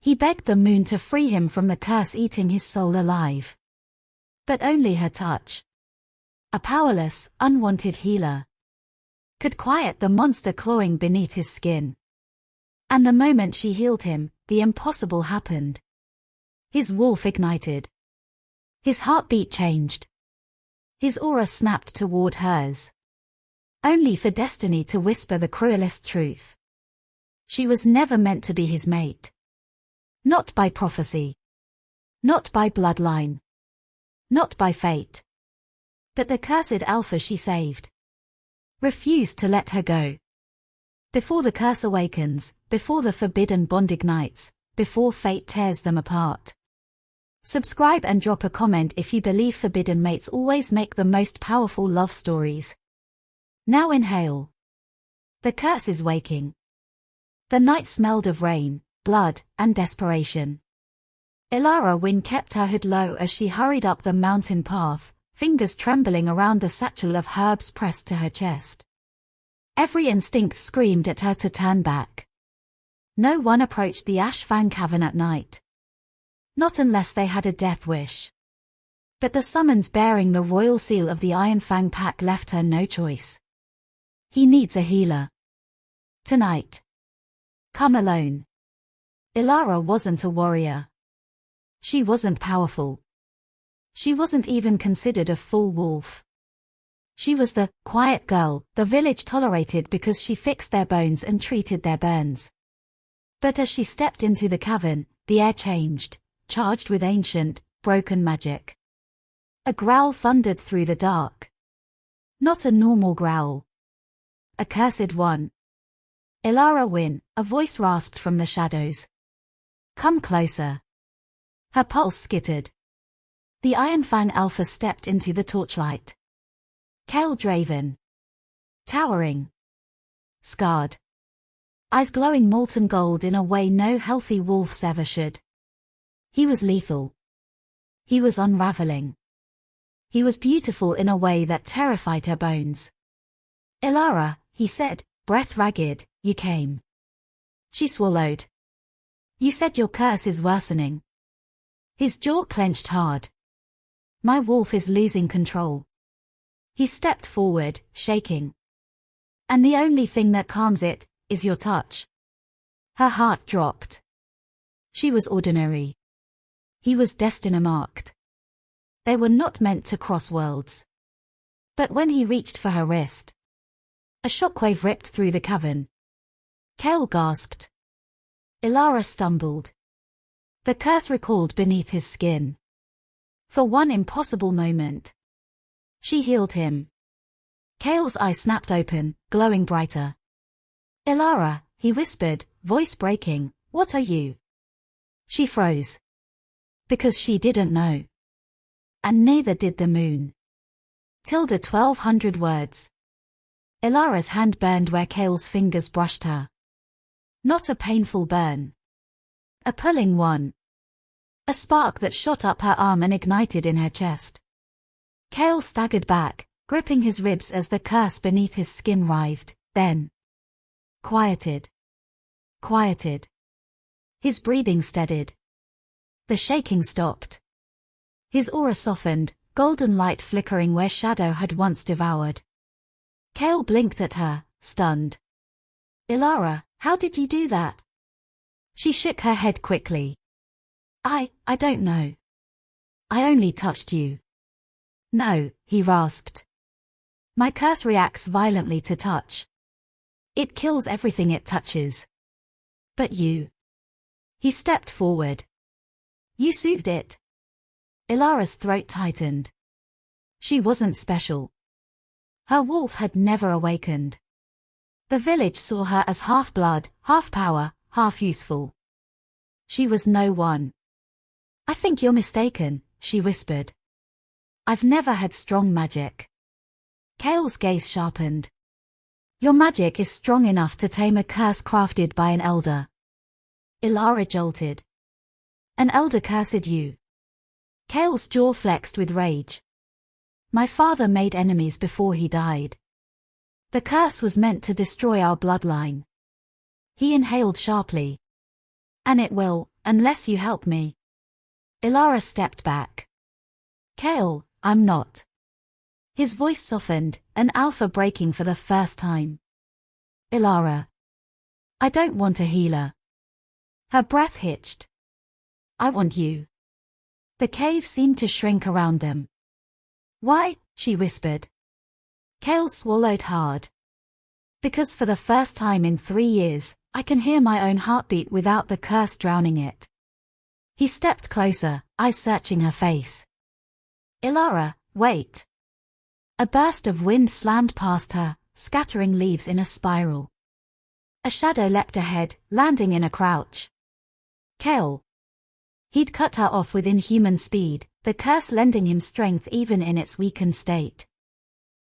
He begged the moon to free him from the curse eating his soul alive. But only her touch, a powerless, unwanted healer, could quiet the monster clawing beneath his skin. And the moment she healed him, the impossible happened. His wolf ignited. His heartbeat changed. His aura snapped toward hers. Only for destiny to whisper the cruelest truth. She was never meant to be his mate. Not by prophecy. Not by bloodline. Not by fate. But the cursed alpha she saved refused to let her go. Before the curse awakens, before the forbidden bond ignites, before fate tears them apart. Subscribe and drop a comment if you believe forbidden mates always make the most powerful love stories. Now inhale. The curse is waking. The night smelled of rain, blood, and desperation. Elara Wynn kept her hood low as she hurried up the mountain path, fingers trembling around the satchel of herbs pressed to her chest. Every instinct screamed at her to turn back. No one approached the Ash Fang Cavern at night. Not unless they had a death wish. But the summons bearing the royal seal of the Iron Fang pack left her no choice. He needs a healer. Tonight. Come alone. Elara wasn't a warrior. She wasn't powerful. She wasn't even considered a full wolf. She was the quiet girl the village tolerated because she fixed their bones and treated their burns. But as she stepped into the cavern, the air changed, charged with ancient, broken magic. A growl thundered through the dark. Not a normal growl. A cursed one. Elara Wynn, a voice rasped from the shadows. Come closer. Her pulse skittered. The Iron Fang Alpha stepped into the torchlight. Kael Draven. Towering. Scarred. Eyes glowing molten gold in a way no healthy wolves ever should. He was lethal. He was unraveling. He was beautiful in a way that terrified her bones. Elara, he said, breath ragged, you came. She swallowed. You said your curse is worsening. His jaw clenched hard. My wolf is losing control. He stepped forward, shaking. And the only thing that calms it is your touch. Her heart dropped. She was ordinary. He was destiny-marked. They were not meant to cross worlds. But when he reached for her wrist, a shockwave ripped through the cavern. Kael gasped. Elara stumbled. The curse recalled beneath his skin. For one impossible moment, she healed him. Kael's eye snapped open, glowing brighter. Elara, he whispered, voice breaking, what are you? She froze. Because she didn't know. And neither did the moon. 1200 words. Elara's hand burned where Kael's fingers brushed her. Not a painful burn. A pulling one. A spark that shot up her arm and ignited in her chest. Kael staggered back, gripping his ribs as the curse beneath his skin writhed, then quieted. Quieted. His breathing steadied. The shaking stopped. His aura softened, golden light flickering where shadow had once devoured. Kael blinked at her, stunned. Elara, how did you do that? She shook her head quickly. I don't know. I only touched you. No, he rasped. My curse reacts violently to touch. It kills everything it touches. But you. He stepped forward. You soothed it. Elara's throat tightened. She wasn't special. Her wolf had never awakened. The village saw her as half blood, half power, half useful. She was no one. I think you're mistaken, she whispered. I've never had strong magic. Kael's gaze sharpened. Your magic is strong enough to tame a curse crafted by an elder. Elara jolted. An elder cursed you. Kael's jaw flexed with rage. My father made enemies before he died. The curse was meant to destroy our bloodline. He inhaled sharply. And it will, unless you help me. Ilara stepped back. Kale, I'm not. His voice softened, an alpha breaking for the first time. Ilara. I don't want a healer. Her breath hitched. I want you. The cave seemed to shrink around them. Why? She whispered. Kale swallowed hard. Because for the first time in 3 years, I can hear my own heartbeat without the curse drowning it. He stepped closer, eyes searching her face. Ilara, wait. A burst of wind slammed past her, scattering leaves in a spiral. A shadow leapt ahead, landing in a crouch. Kale. He'd cut her off with inhuman speed, the curse lending him strength even in its weakened state.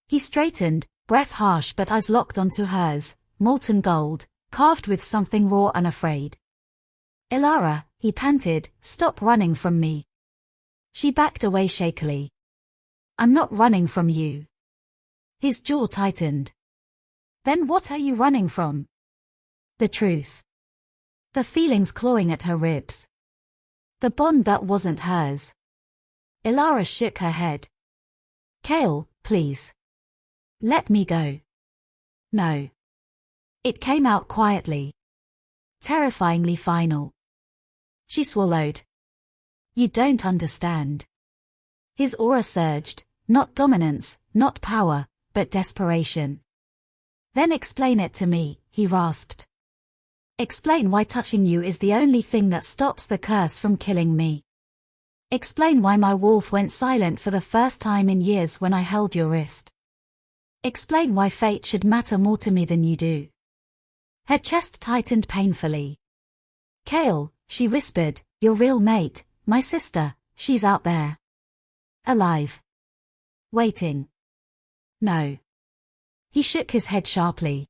He straightened, breath harsh but eyes locked onto hers, molten gold, carved with something raw and afraid. Ilara, he panted, stop running from me. She backed away shakily. I'm not running from you. His jaw tightened. Then what are you running from? The truth. The feelings clawing at her ribs. The bond that wasn't hers. Ilara shook her head. Kale, please. Let me go. No. It came out quietly. Terrifyingly final. She swallowed. You don't understand. His aura surged, not dominance, not power, but desperation. Then explain it to me, he rasped. Explain why touching you is the only thing that stops the curse from killing me. Explain why my wolf went silent for the first time in years when I held your wrist. Explain why fate should matter more to me than you do. Her chest tightened painfully. Kale, she whispered, your real mate, my sister, she's out there. Alive. Waiting. No. He shook his head sharply.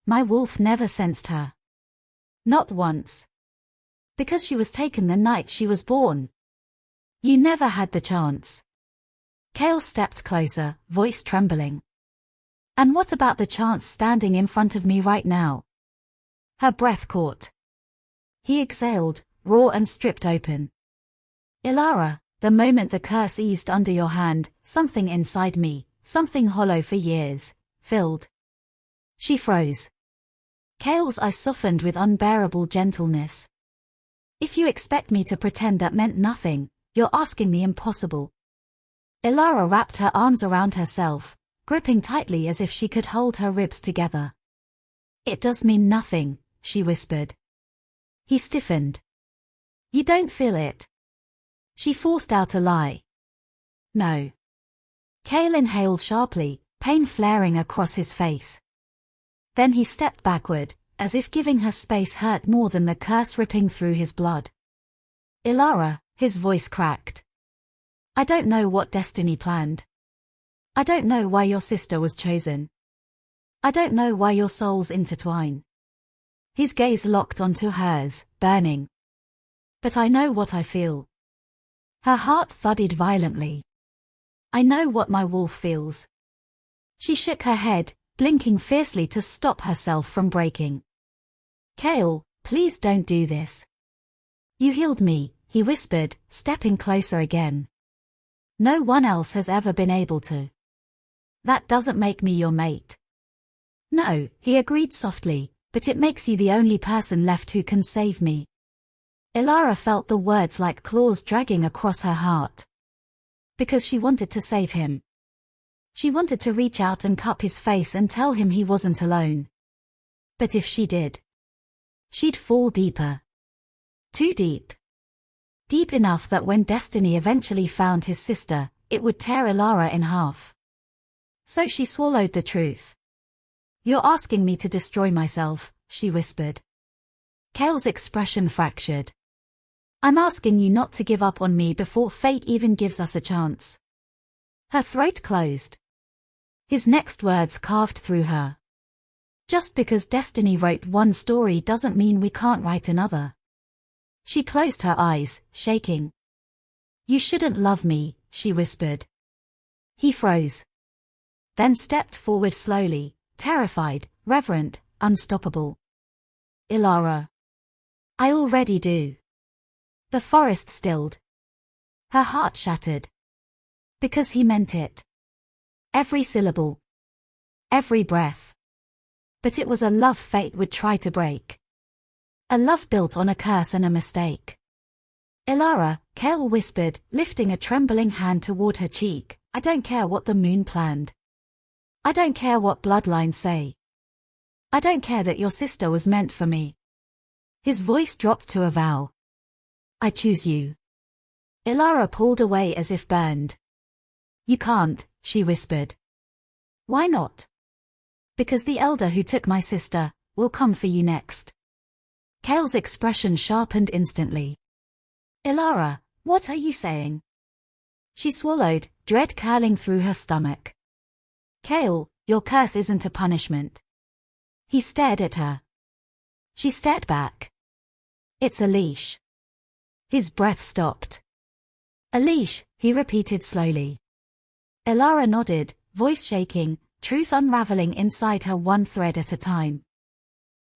My wolf never sensed her. Not once. Because she was taken the night she was born. You never had the chance. Kale stepped closer, voice trembling. And what about the chance standing in front of me right now? Her breath caught. He exhaled, raw and stripped open. Ilara, the moment the curse eased under your hand, something inside me, something hollow for years, filled. She froze. Kale's eyes softened with unbearable gentleness. If you expect me to pretend that meant nothing, you're asking the impossible. Ilara wrapped her arms around herself, gripping tightly as if she could hold her ribs together. It does mean nothing, she whispered. He stiffened. You don't feel it. She forced out a lie. No. Kale inhaled sharply, pain flaring across his face. Then he stepped backward, as if giving her space hurt more than the curse ripping through his blood. Ilara, his voice cracked. I don't know what destiny planned. I don't know why your sister was chosen. I don't know why your souls intertwine. His gaze locked onto hers, burning. But I know what I feel. Her heart thudded violently. I know what my wolf feels. She shook her head, blinking fiercely to stop herself from breaking. Kale, please don't do this. You healed me, he whispered, stepping closer again. No one else has ever been able to. That doesn't make me your mate. No, he agreed softly, but it makes you the only person left who can save me. Ilara felt the words like claws dragging across her heart. Because she wanted to save him. She wanted to reach out and cup his face and tell him he wasn't alone. But if she did, she'd fall deeper. Too deep. Deep enough that when destiny eventually found his sister, it would tear Ilara in half. So she swallowed the truth. You're asking me to destroy myself, she whispered. Kale's expression fractured. I'm asking you not to give up on me before fate even gives us a chance. Her throat closed. His next words carved through her. Just because destiny wrote one story doesn't mean we can't write another. She closed her eyes, shaking. You shouldn't love me, she whispered. He froze. Then stepped forward slowly, terrified, reverent, unstoppable. Ilara. I already do. The forest stilled. Her heart shattered. Because he meant it. Every syllable. Every breath. But it was a love fate would try to break. A love built on a curse and a mistake. Ilara, Kale whispered, lifting a trembling hand toward her cheek, I don't care what the moon planned. I don't care what bloodlines say. I don't care that your sister was meant for me. His voice dropped to a vow. I choose you. Ilara pulled away as if burned. You can't, she whispered. Why not? Because the elder who took my sister will come for you next. Kale's expression sharpened instantly. Ilara, what are you saying? She swallowed, dread curling through her stomach. Kale, your curse isn't a punishment. He stared at her. She stared back. It's a leash. His breath stopped. A leash, he repeated slowly. Ilara nodded, voice shaking, truth unraveling inside her one thread at a time.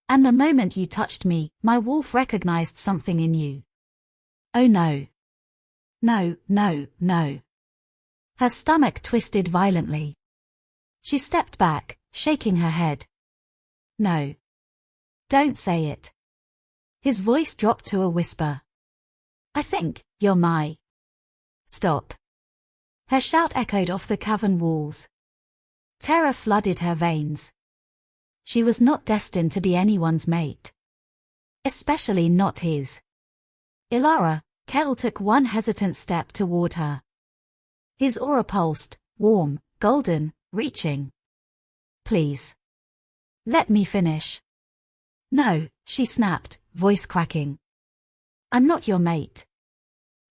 And the moment you touched me, my wolf recognized something in you. Oh no. No, no, no. Her stomach twisted violently. She stepped back, shaking her head. No. Don't say it. His voice dropped to a whisper. I think you're my. Stop. Her shout echoed off the cavern walls. Terror flooded her veins. She was not destined to be anyone's mate. Especially not his. Ilara, Kale took one hesitant step toward her. His aura pulsed, warm, golden, reaching. Please. Let me finish. No, she snapped, voice cracking. I'm not your mate.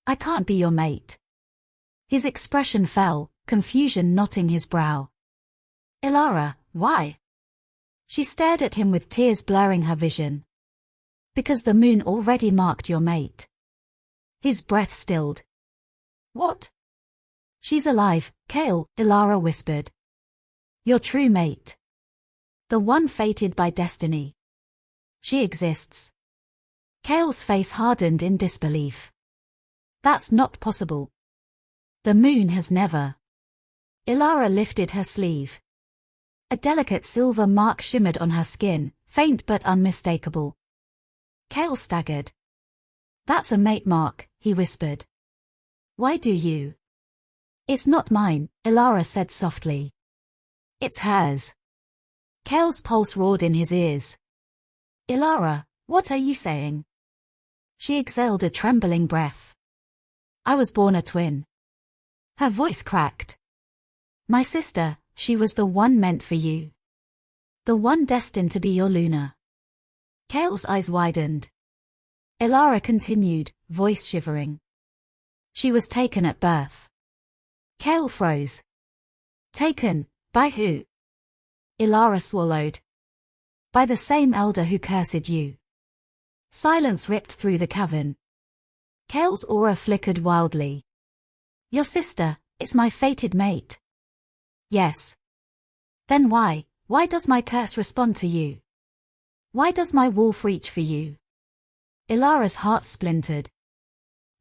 I can't be your mate. His expression fell, confusion knotting his brow. Ilara, why? She stared at him with tears blurring her vision. Because the moon already marked your mate. His breath stilled. What? She's alive, Kale, Ilara whispered. Your true mate. The one fated by destiny. She exists. Kale's face hardened in disbelief. That's not possible. The moon has never. Ilara lifted her sleeve. A delicate silver mark shimmered on her skin, faint but unmistakable. Kale staggered. That's a mate mark, he whispered. Why do you? It's not mine, Ilara said softly. It's hers. Kale's pulse roared in his ears. Ilara, what are you saying? She exhaled a trembling breath. I was born a twin. Her voice cracked. My sister, she was the one meant for you. The one destined to be your Luna. Kale's eyes widened. Ilara continued, voice shivering. She was taken at birth. Kale froze. Taken, by who? Ilara swallowed. By the same elder who cursed you. Silence ripped through the cavern. Kale's aura flickered wildly. Your sister is my fated mate. Yes. Then why does my curse respond to you? Why does my wolf reach for you? Ilara's heart splintered.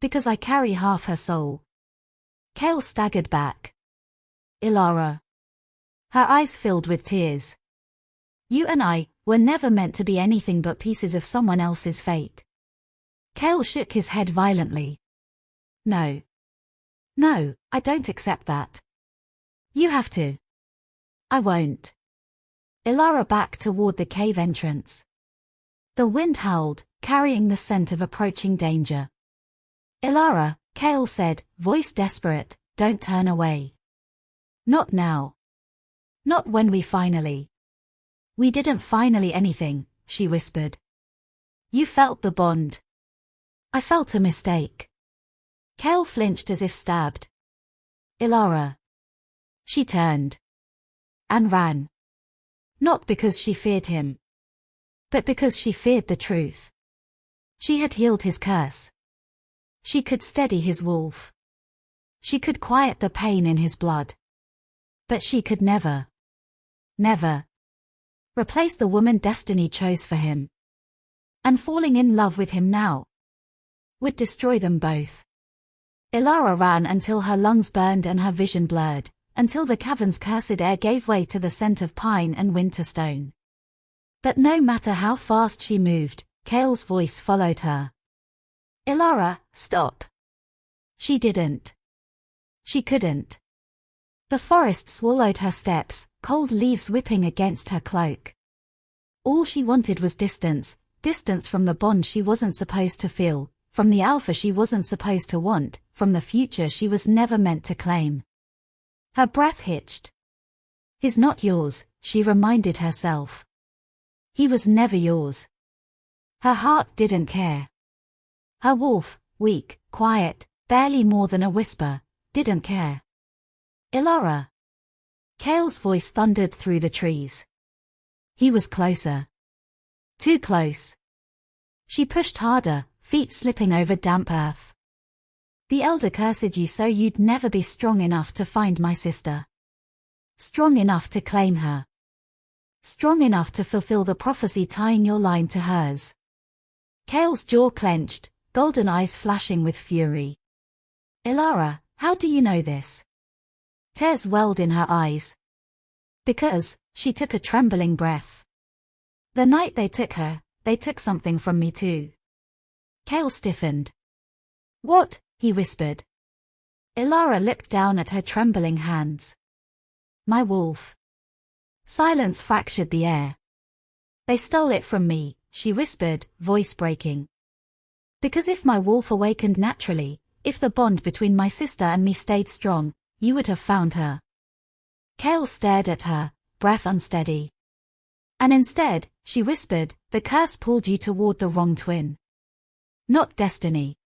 Because I carry half her soul. Kale staggered back. Ilara. Her eyes filled with tears. You and I were never meant to be anything but pieces of someone else's fate. Kale shook his head violently. No. No, I don't accept that. You have to. I won't. Ilara backed toward the cave entrance. The wind howled, carrying the scent of approaching danger. Ilara, Kale said, voice desperate, don't turn away. Not now. Not when we finally. We didn't finally anything, she whispered. You felt the bond. I felt a mistake. Kale flinched as if stabbed. Ilara. She turned. And ran. Not because she feared him. But because she feared the truth. She had healed his curse. She could steady his wolf. She could quiet the pain in his blood. But she could never. Never. Replace the woman destiny chose for him. And falling in love with him now. would destroy them both. Ilara ran until her lungs burned and her vision blurred, until the cavern's cursed air gave way to the scent of pine and winter stone. But no matter how fast she moved, Kale's voice followed her. Ilara, stop. She didn't. She couldn't. The forest swallowed her steps, cold leaves whipping against her cloak. All she wanted was distance, distance from the bond she wasn't supposed to feel, from the alpha she wasn't supposed to want, from the future she was never meant to claim. Her breath hitched. He's not yours, she reminded herself. He was never yours. Her heart didn't care. Her wolf, weak, quiet, barely more than a whisper, didn't care. Ilara. Kale's voice thundered through the trees. He was closer. Too close. She pushed harder, feet slipping over damp earth. The elder cursed you so you'd never be strong enough to find my sister. Strong enough to claim her. Strong enough to fulfill the prophecy tying your line to hers. Kale's jaw clenched, golden eyes flashing with fury. Ilara, how do you know this? Tears welled in her eyes. Because, she took a trembling breath. The night they took her, they took something from me too. Kale stiffened. What? He whispered. Ilara looked down at her trembling hands. My wolf. Silence fractured the air. They stole it from me, she whispered, voice breaking. Because if my wolf awakened naturally, if the bond between my sister and me stayed strong, you would have found her. Kale stared at her, breath unsteady. And instead, she whispered, the curse pulled you toward the wrong twin. Not destiny.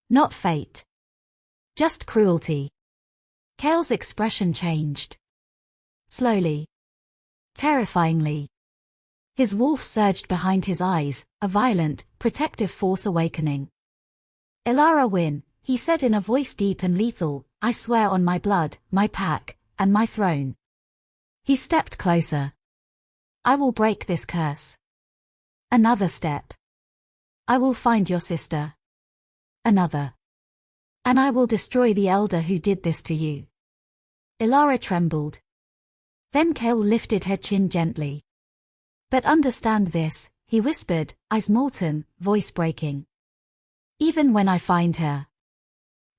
Not fate. Just cruelty. Kale's expression changed. Slowly. Terrifyingly. His wolf surged behind his eyes, a violent, protective force awakening. Ilara win, he said in a voice deep and lethal, I swear on my blood, my pack, and my throne. He stepped closer. I will break this curse. Another step. I will find your sister. Another. And I will destroy the elder who did this to you. Ilara trembled. Then Kale lifted her chin gently. But understand this, he whispered, eyes molten, voice breaking. Even when I find her.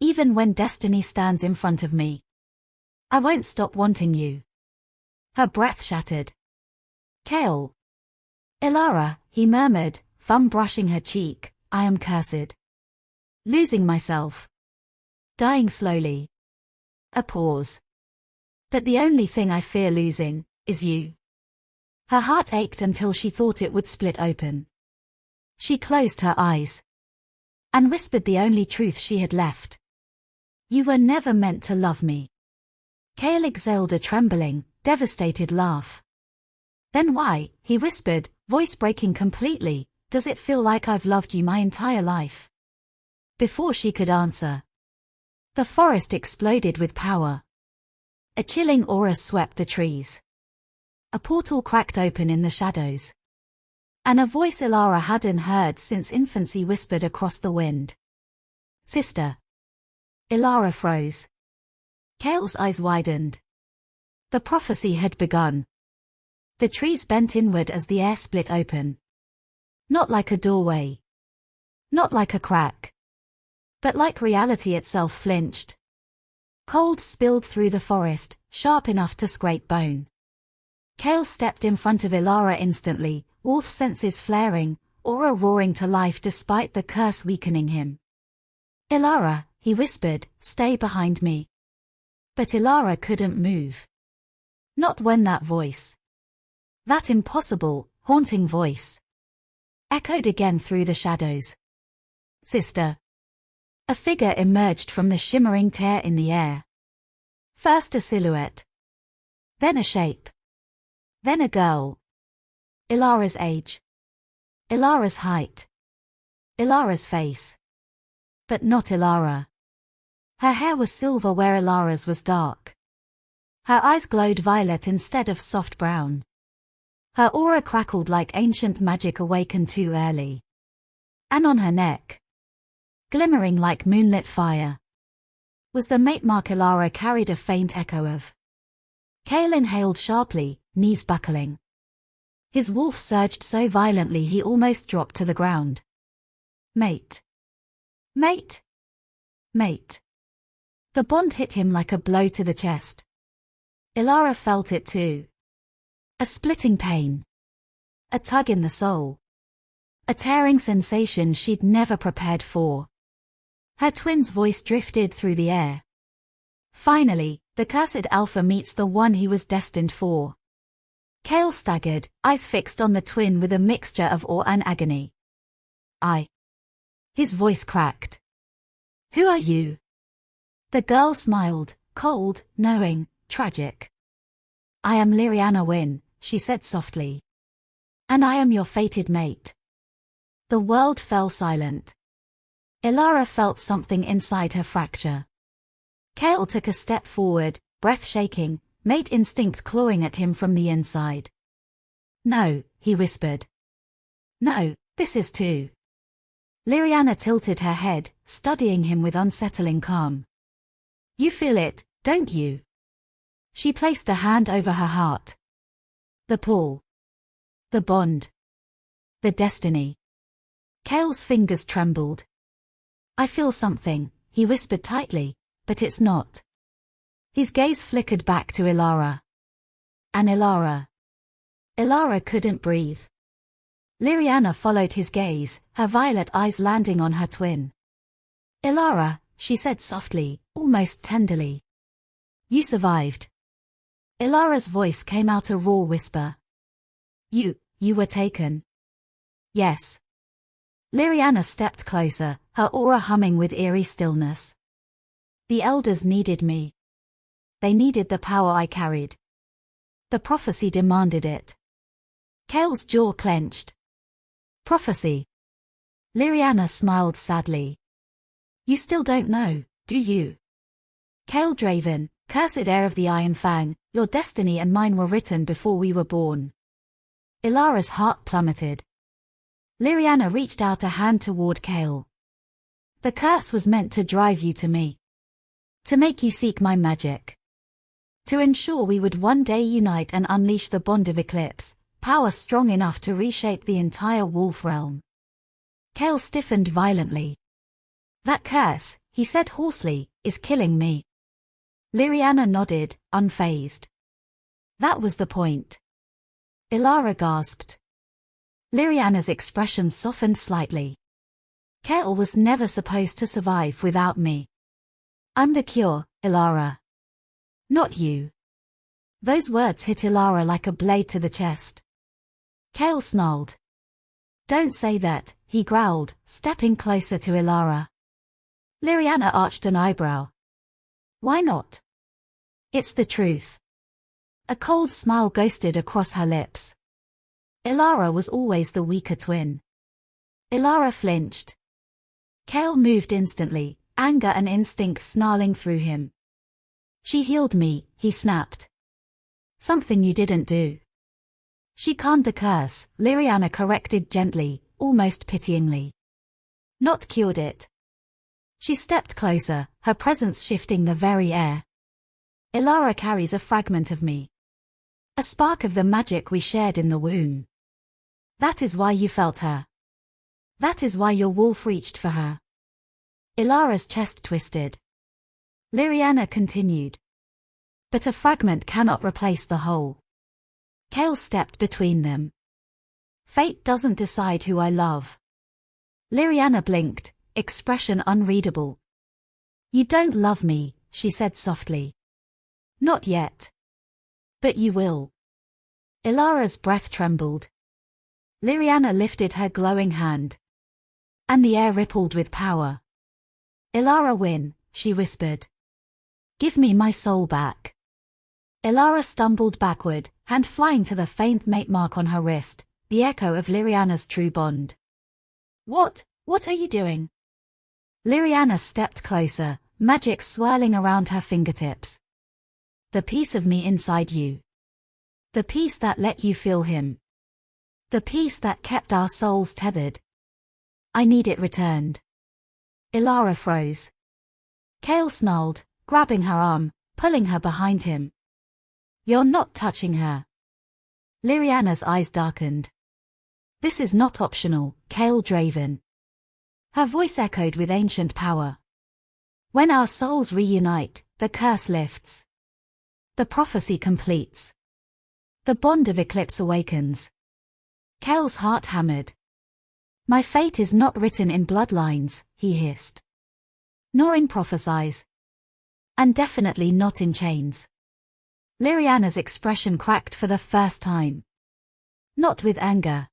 Even when destiny stands in front of me. I won't stop wanting you. Her breath shattered. Kale. Ilara, he murmured, thumb brushing her cheek, I am cursed. Losing myself. Dying slowly. A pause. But the only thing I fear losing, is you. Her heart ached until she thought it would split open. She closed her eyes. And whispered the only truth she had left. You were never meant to love me. Kale exhaled a trembling, devastated laugh. Then why, he whispered, voice breaking completely, does it feel like I've loved you my entire life? Before she could answer, the forest exploded with power. A chilling aura swept the trees. A portal cracked open in the shadows. And a voice Ilara hadn't heard since infancy whispered across the wind. Sister. Ilara froze. Kale's eyes widened. The prophecy had begun. The trees bent inward as the air split open. Not like a doorway. Not like a crack. But like reality itself flinched. Cold spilled through the forest, sharp enough to scrape bone. Kale stepped in front of Ilara instantly, wolf senses flaring, aura roaring to life despite the curse weakening him. Ilara, he whispered, stay behind me. But Ilara couldn't move. Not when that voice. That impossible, haunting voice. Echoed again through the shadows. Sister. A figure emerged from the shimmering tear in the air. First a silhouette. Then a shape. Then a girl. Ilara's age. Ilara's height. Ilara's face. But not Ilara. Her hair was silver where Ilara's was dark. Her eyes glowed violet instead of soft brown. Her aura crackled like ancient magic awakened too early. And on her neck. glimmering like moonlit fire, was the mate mark Ilara carried a faint echo of. Kale inhaled sharply, knees buckling. His wolf surged so violently he almost dropped to the ground. Mate. Mate. Mate. The bond hit him like a blow to the chest. Ilara felt it too. A splitting pain. A tug in the soul. A tearing sensation she'd never prepared for. Her twin's voice drifted through the air. Finally, the cursed alpha meets the one he was destined for. Kale staggered, eyes fixed on the twin with a mixture of awe and agony. His voice cracked. Who are you? The girl smiled, cold, knowing, tragic. I am Liriana Wynn, she said softly. And I am your fated mate. The world fell silent. Ilara felt something inside her fracture. Kale took a step forward, breath shaking, mate instinct clawing at him from the inside. No, he whispered. No, this is too. Liriana tilted her head, studying him with unsettling calm. You feel it, don't you? She placed a hand over her heart. The pull. The bond. The destiny. Kale's fingers trembled. I feel something, he whispered tightly, but it's not. His gaze flickered back to Ilara. And Ilara. Ilara couldn't breathe. Liriana followed his gaze, her violet eyes landing on her twin. Ilara, she said softly, almost tenderly. You survived. Ilara's voice came out a raw whisper. You were taken. Yes. Liriana stepped closer, her aura humming with eerie stillness. The elders needed me. They needed the power I carried. The prophecy demanded it. Kale's jaw clenched. Prophecy. Liriana smiled sadly. You still don't know, do you? Kale Draven, cursed heir of the Iron Fang, your destiny and mine were written before we were born. Ilara's heart plummeted. Liriana reached out a hand toward Kale. The curse was meant to drive you to me. To make you seek my magic. To ensure we would one day unite and unleash the bond of Eclipse, power strong enough to reshape the entire wolf realm. Kale stiffened violently. That curse, he said hoarsely, is killing me. Liriana nodded, unfazed. That was the point. Ilara gasped. Liriana's expression softened slightly. Kale was never supposed to survive without me. I'm the cure, Ilara. Not you. Those words hit Ilara like a blade to the chest. Kale snarled. Don't say that, he growled, stepping closer to Ilara. Liriana arched an eyebrow. Why not? It's the truth. A cold smile ghosted across her lips. Ilara was always the weaker twin. Ilara flinched. Kale moved instantly, anger and instinct snarling through him. She healed me, he snapped. Something you didn't do. She calmed the curse, Liriana corrected gently, almost pityingly. Not cured it. She stepped closer, her presence shifting the very air. Ilara carries a fragment of me. A spark of the magic we shared in the womb. That is why you felt her. That is why your wolf reached for her. Ilara's chest twisted. Liriana continued. But a fragment cannot replace the whole. Kale stepped between them. Fate doesn't decide who I love. Liriana blinked, expression unreadable. You don't love me, she said softly. Not yet. But you will. Ilara's breath trembled. Liriana lifted her glowing hand. And the air rippled with power. Ilara Wynn, she whispered. Give me my soul back. Ilara stumbled backward, hand flying to the faint mate mark on her wrist, the echo of Liriana's true bond. What are you doing? Liriana stepped closer, magic swirling around her fingertips. The piece of me inside you. The piece that let you feel him. The piece that kept our souls tethered. I need it returned. Ilara froze. Chaol snarled, grabbing her arm, pulling her behind him. "You're not touching her." Liriana's eyes darkened. "This is not optional, Chaol Draven." Her voice echoed with ancient power. "When our souls reunite, the curse lifts. The prophecy completes. The bond of eclipse awakens." Chaol's heart hammered. "My fate is not written in bloodlines," he hissed. "Nor in prophecies. And definitely not in chains." Liriana's expression cracked for the first time. Not with anger,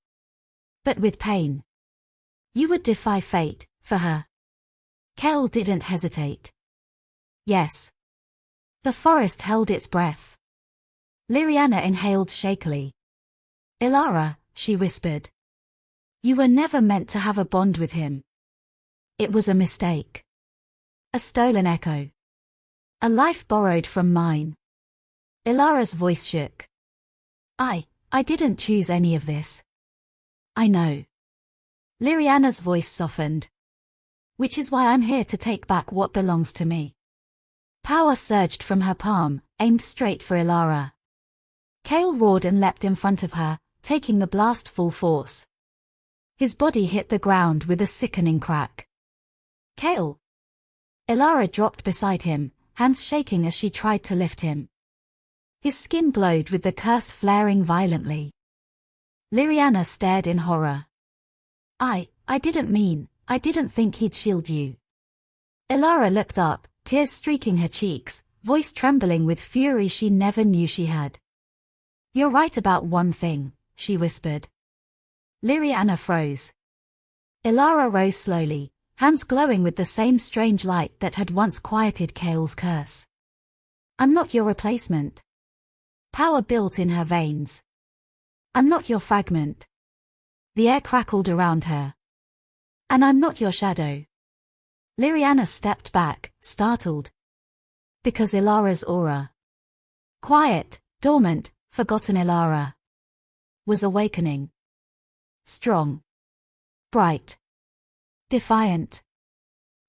but with pain. "You would defy fate, for her?" Chaol didn't hesitate. "Yes." The forest held its breath. Liriana inhaled shakily. "Ilara," she whispered. "You were never meant to have a bond with him. It was a mistake. A stolen echo. A life borrowed from mine." Ilara's voice shook. I didn't choose any of this." "I know." Liriana's voice softened. "Which is why I'm here to take back what belongs to me." Power surged from her palm, aimed straight for Ilara. Chaol roared and leapt in front of her, taking the blast full force. His body hit the ground with a sickening crack. "Chaol!" Ilara dropped beside him, hands shaking as she tried to lift him. His skin glowed with the curse flaring violently. Liriana stared in horror. I didn't think he'd shield you." Ilara looked up, tears streaking her cheeks, voice trembling with fury she never knew she had. "You're right about one thing," she whispered. Liriana froze. Ilara rose slowly, hands glowing with the same strange light that had once quieted Chaol's curse. "I'm not your replacement." Power built in her veins. "I'm not your fragment." The air crackled around her. "And I'm not your shadow." Liriana stepped back, startled. Because Ilara's aura, quiet, dormant, forgotten Ilara, was awakening. Strong. Bright. Defiant.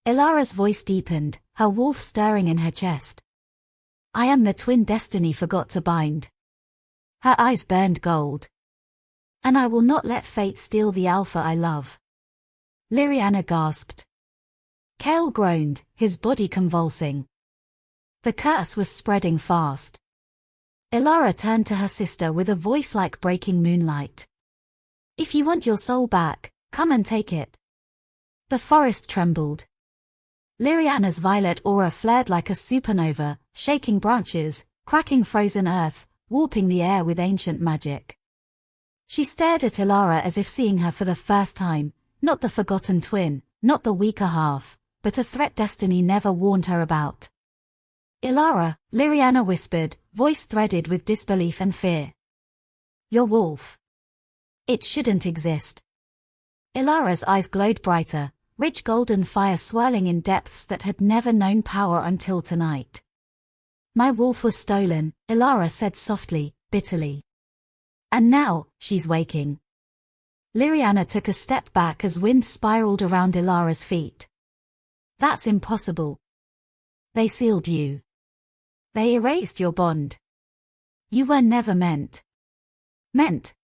Ilara's voice deepened, her wolf stirring in her chest. "I am the twin destiny forgot to bind." Her eyes burned gold. "And I will not let fate steal the alpha I love." Liriana gasped. Chaol groaned, his body convulsing. The curse was spreading fast. Ilara turned to her sister with a voice like breaking moonlight. "If you want your soul back, come and take it." The forest trembled. Liriana's violet aura flared like a supernova, shaking branches, cracking frozen earth, warping the air with ancient magic. She stared at Ilara as if seeing her for the first time, not the forgotten twin, not the weaker half, but a threat destiny never warned her about. "Ilara," Liriana whispered, voice threaded with disbelief and fear. "Your wolf. It shouldn't exist." Ilara's eyes glowed brighter, rich golden fire swirling in depths that had never known power until tonight. "My wolf was stolen," Ilara said softly, bitterly. "And now, she's waking." Liriana took a step back as wind spiraled around Ilara's feet. "That's impossible. They sealed you. They erased your bond. You were never meant." "Meant?"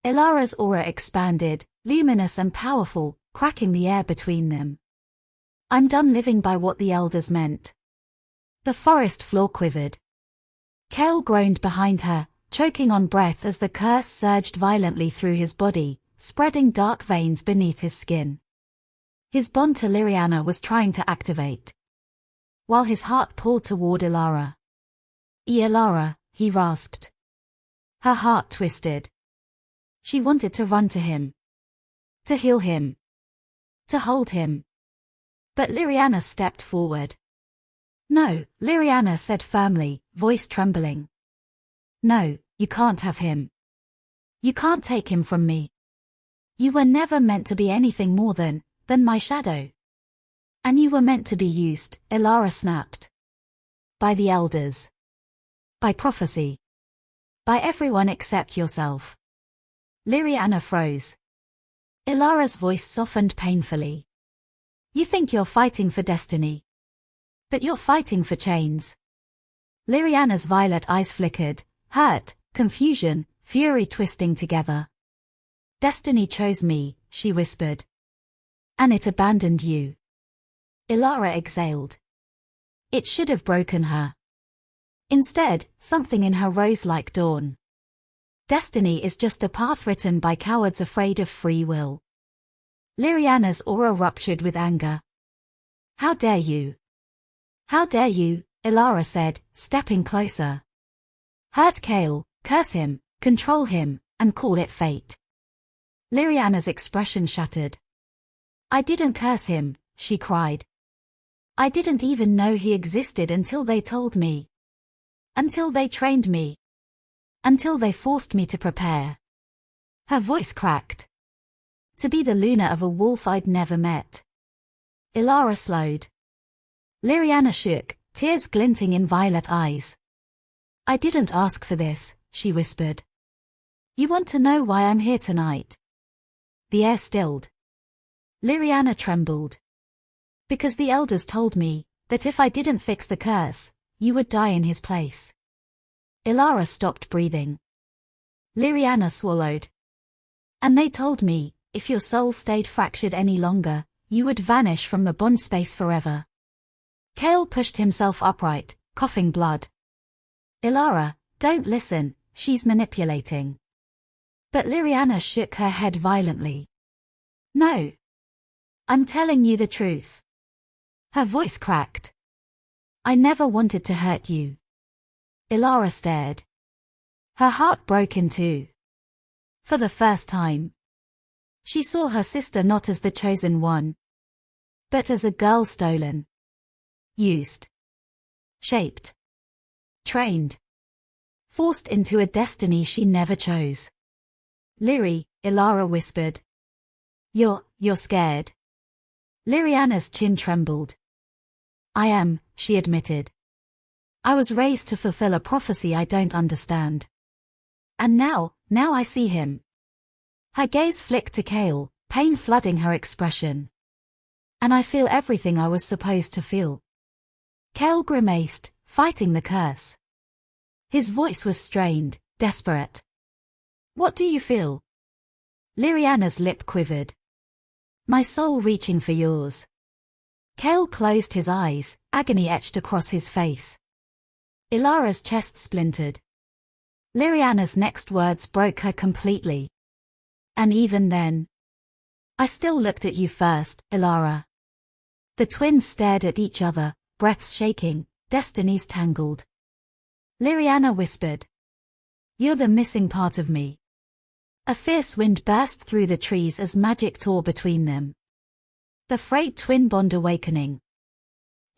Ilara's aura expanded, luminous and powerful, cracking the air between them. "I'm done living by what the elders meant." The forest floor quivered. Chaol groaned behind her, choking on breath as the curse surged violently through his body, spreading dark veins beneath his skin. His bond to Liriana was trying to activate, while his heart pulled toward Ilara. "Ilara," he rasped. Her heart twisted. She wanted to run to him. To heal him. To hold him. But Liriana stepped forward. "No," Liriana said firmly, voice trembling. "No, you can't have him. You can't take him from me. You were never meant to be anything more than my shadow. And you were meant to be used," Ilara snapped. "By the elders. By prophecy. By everyone except yourself." Liriana froze. Ilara's voice softened painfully. You think you're fighting for destiny. But you're fighting for chains. Liriana's violet eyes flickered, hurt, confusion, fury twisting together. Destiny chose me, she whispered. And it abandoned you. Ilara exhaled. It should have broken her. Instead, something in her rose like dawn. Destiny is just a path written by cowards afraid of free will. Liriana's aura ruptured with anger. How dare you? How dare you, Ilara said, stepping closer. Hurt Kael, curse him, control him, and call it fate. Liriana's expression shattered. I didn't curse him, she cried. I didn't even know he existed until they told me. Until they trained me. Until they forced me to prepare. Her voice cracked. To be the Luna of a wolf I'd never met. Ilara slowed. Liriana shook, tears glinting in violet eyes. I didn't ask for this, she whispered. You want to know why I'm here tonight? The air stilled. Liriana trembled. Because the elders told me that if I didn't fix the curse, you would die in his place. Ilara stopped breathing. Liriana swallowed. And they told me, if your soul stayed fractured any longer, you would vanish from the bond space forever. Kael pushed himself upright, coughing blood. Ilara, don't listen, she's manipulating. But Liriana shook her head violently. No. I'm telling you the truth. Her voice cracked. I never wanted to hurt you. Ilara stared. Her heart broke in two. For the first time. She saw her sister not as the chosen one, but as a girl stolen, used, shaped, trained, forced into a destiny she never chose. Liri, Ilara whispered. You're scared. Liriana's chin trembled. I am, she admitted. I was raised to fulfill a prophecy I don't understand. And now I see him. Her gaze flicked to Kael, pain flooding her expression. And I feel everything I was supposed to feel. Kael grimaced, fighting the curse. His voice was strained, desperate. What do you feel? Liriana's lip quivered. My soul reaching for yours. Kael closed his eyes, agony etched across his face. Ilara's chest splintered. Liriana's next words broke her completely. And even then, I still looked at you first, Ilara. The twins stared at each other, breaths shaking, destinies tangled. Liriana whispered. You're the missing part of me. A fierce wind burst through the trees as magic tore between them. The frayed twin bond awakening.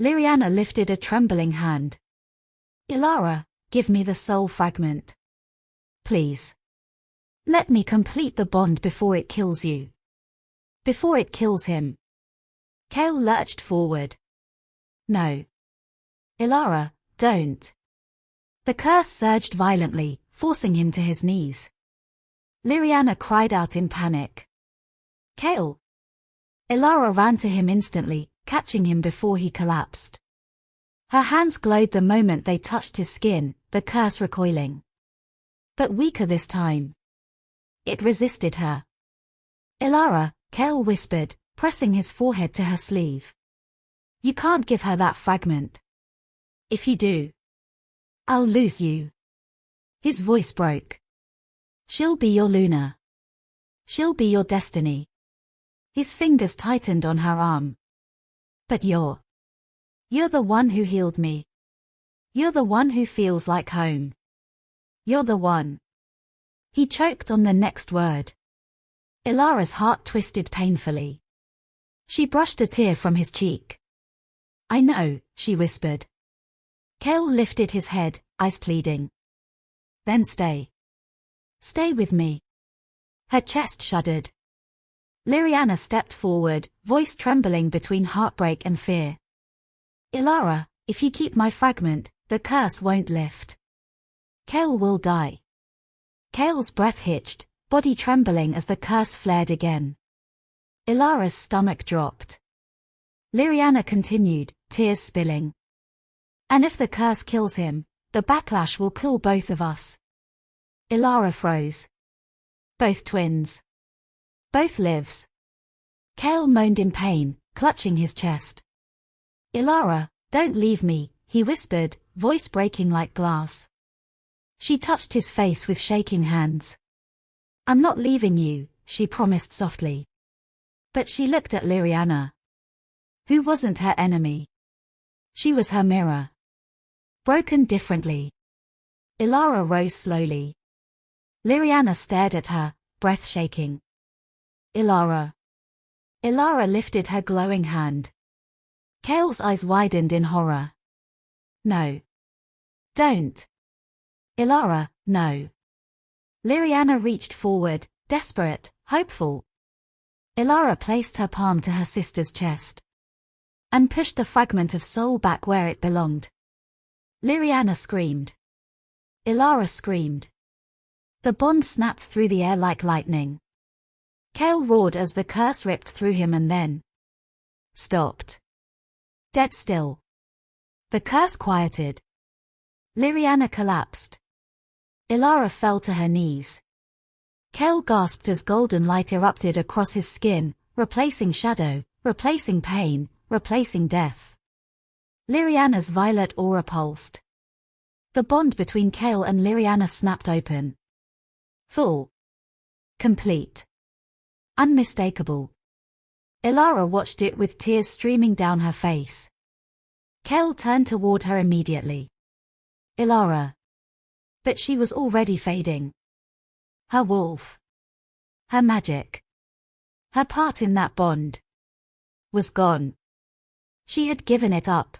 Liriana lifted a trembling hand. Ilara, give me the soul fragment. Please. Let me complete the bond before it kills you. Before it kills him. Kael lurched forward. No. Ilara, don't. The curse surged violently, forcing him to his knees. Liriana cried out in panic. Kael. Ilara ran to him instantly, catching him before he collapsed. Her hands glowed the moment they touched his skin, the curse recoiling. But weaker this time. It resisted her. Ilara, Kael whispered, pressing his forehead to her sleeve. You can't give her that fragment. If you do, I'll lose you. His voice broke. She'll be your Luna. She'll be your destiny. His fingers tightened on her arm. But you're the one who healed me. You're the one who feels like home. You're the one. He choked on the next word. Ilara's heart twisted painfully. She brushed a tear from his cheek. I know, she whispered. Kael lifted his head, eyes pleading. Then stay. Stay with me. Her chest shuddered. Liriana stepped forward, voice trembling between heartbreak and fear. Ilara, if you keep my fragment, the curse won't lift. Kael will die. Kael's breath hitched, body trembling as the curse flared again. Ilara's stomach dropped. Liriana continued, tears spilling. And if the curse kills him, the backlash will kill both of us. Ilara froze. Both twins. Both lives. Kale moaned in pain, clutching his chest. Ilara, don't leave me, he whispered, voice breaking like glass. She touched his face with shaking hands. I'm not leaving you, she promised softly. But she looked at Liriana, who wasn't her enemy. She was her mirror. Broken differently. Ilara rose slowly. Liriana stared at her, breath shaking. Ilara. Ilara lifted her glowing hand. Kale's eyes widened in horror. No. Don't. Ilara, no. Liriana reached forward, desperate, hopeful. Ilara placed her palm to her sister's chest and pushed the fragment of soul back where it belonged. Liriana screamed. Ilara screamed. The bond snapped through the air like lightning. Kale roared as the curse ripped through him and then stopped. Dead still. The curse quieted. Liriana collapsed. Ilara fell to her knees. Kale gasped as golden light erupted across his skin, replacing shadow, replacing pain, replacing death. Liriana's violet aura pulsed. The bond between Kale and Liriana snapped open. Full. Complete. Unmistakable. Ilara watched it with tears streaming down her face. Kale turned toward her immediately. Ilara. But she was already fading. Her wolf. Her magic. Her part in that bond. Was gone. She had given it up.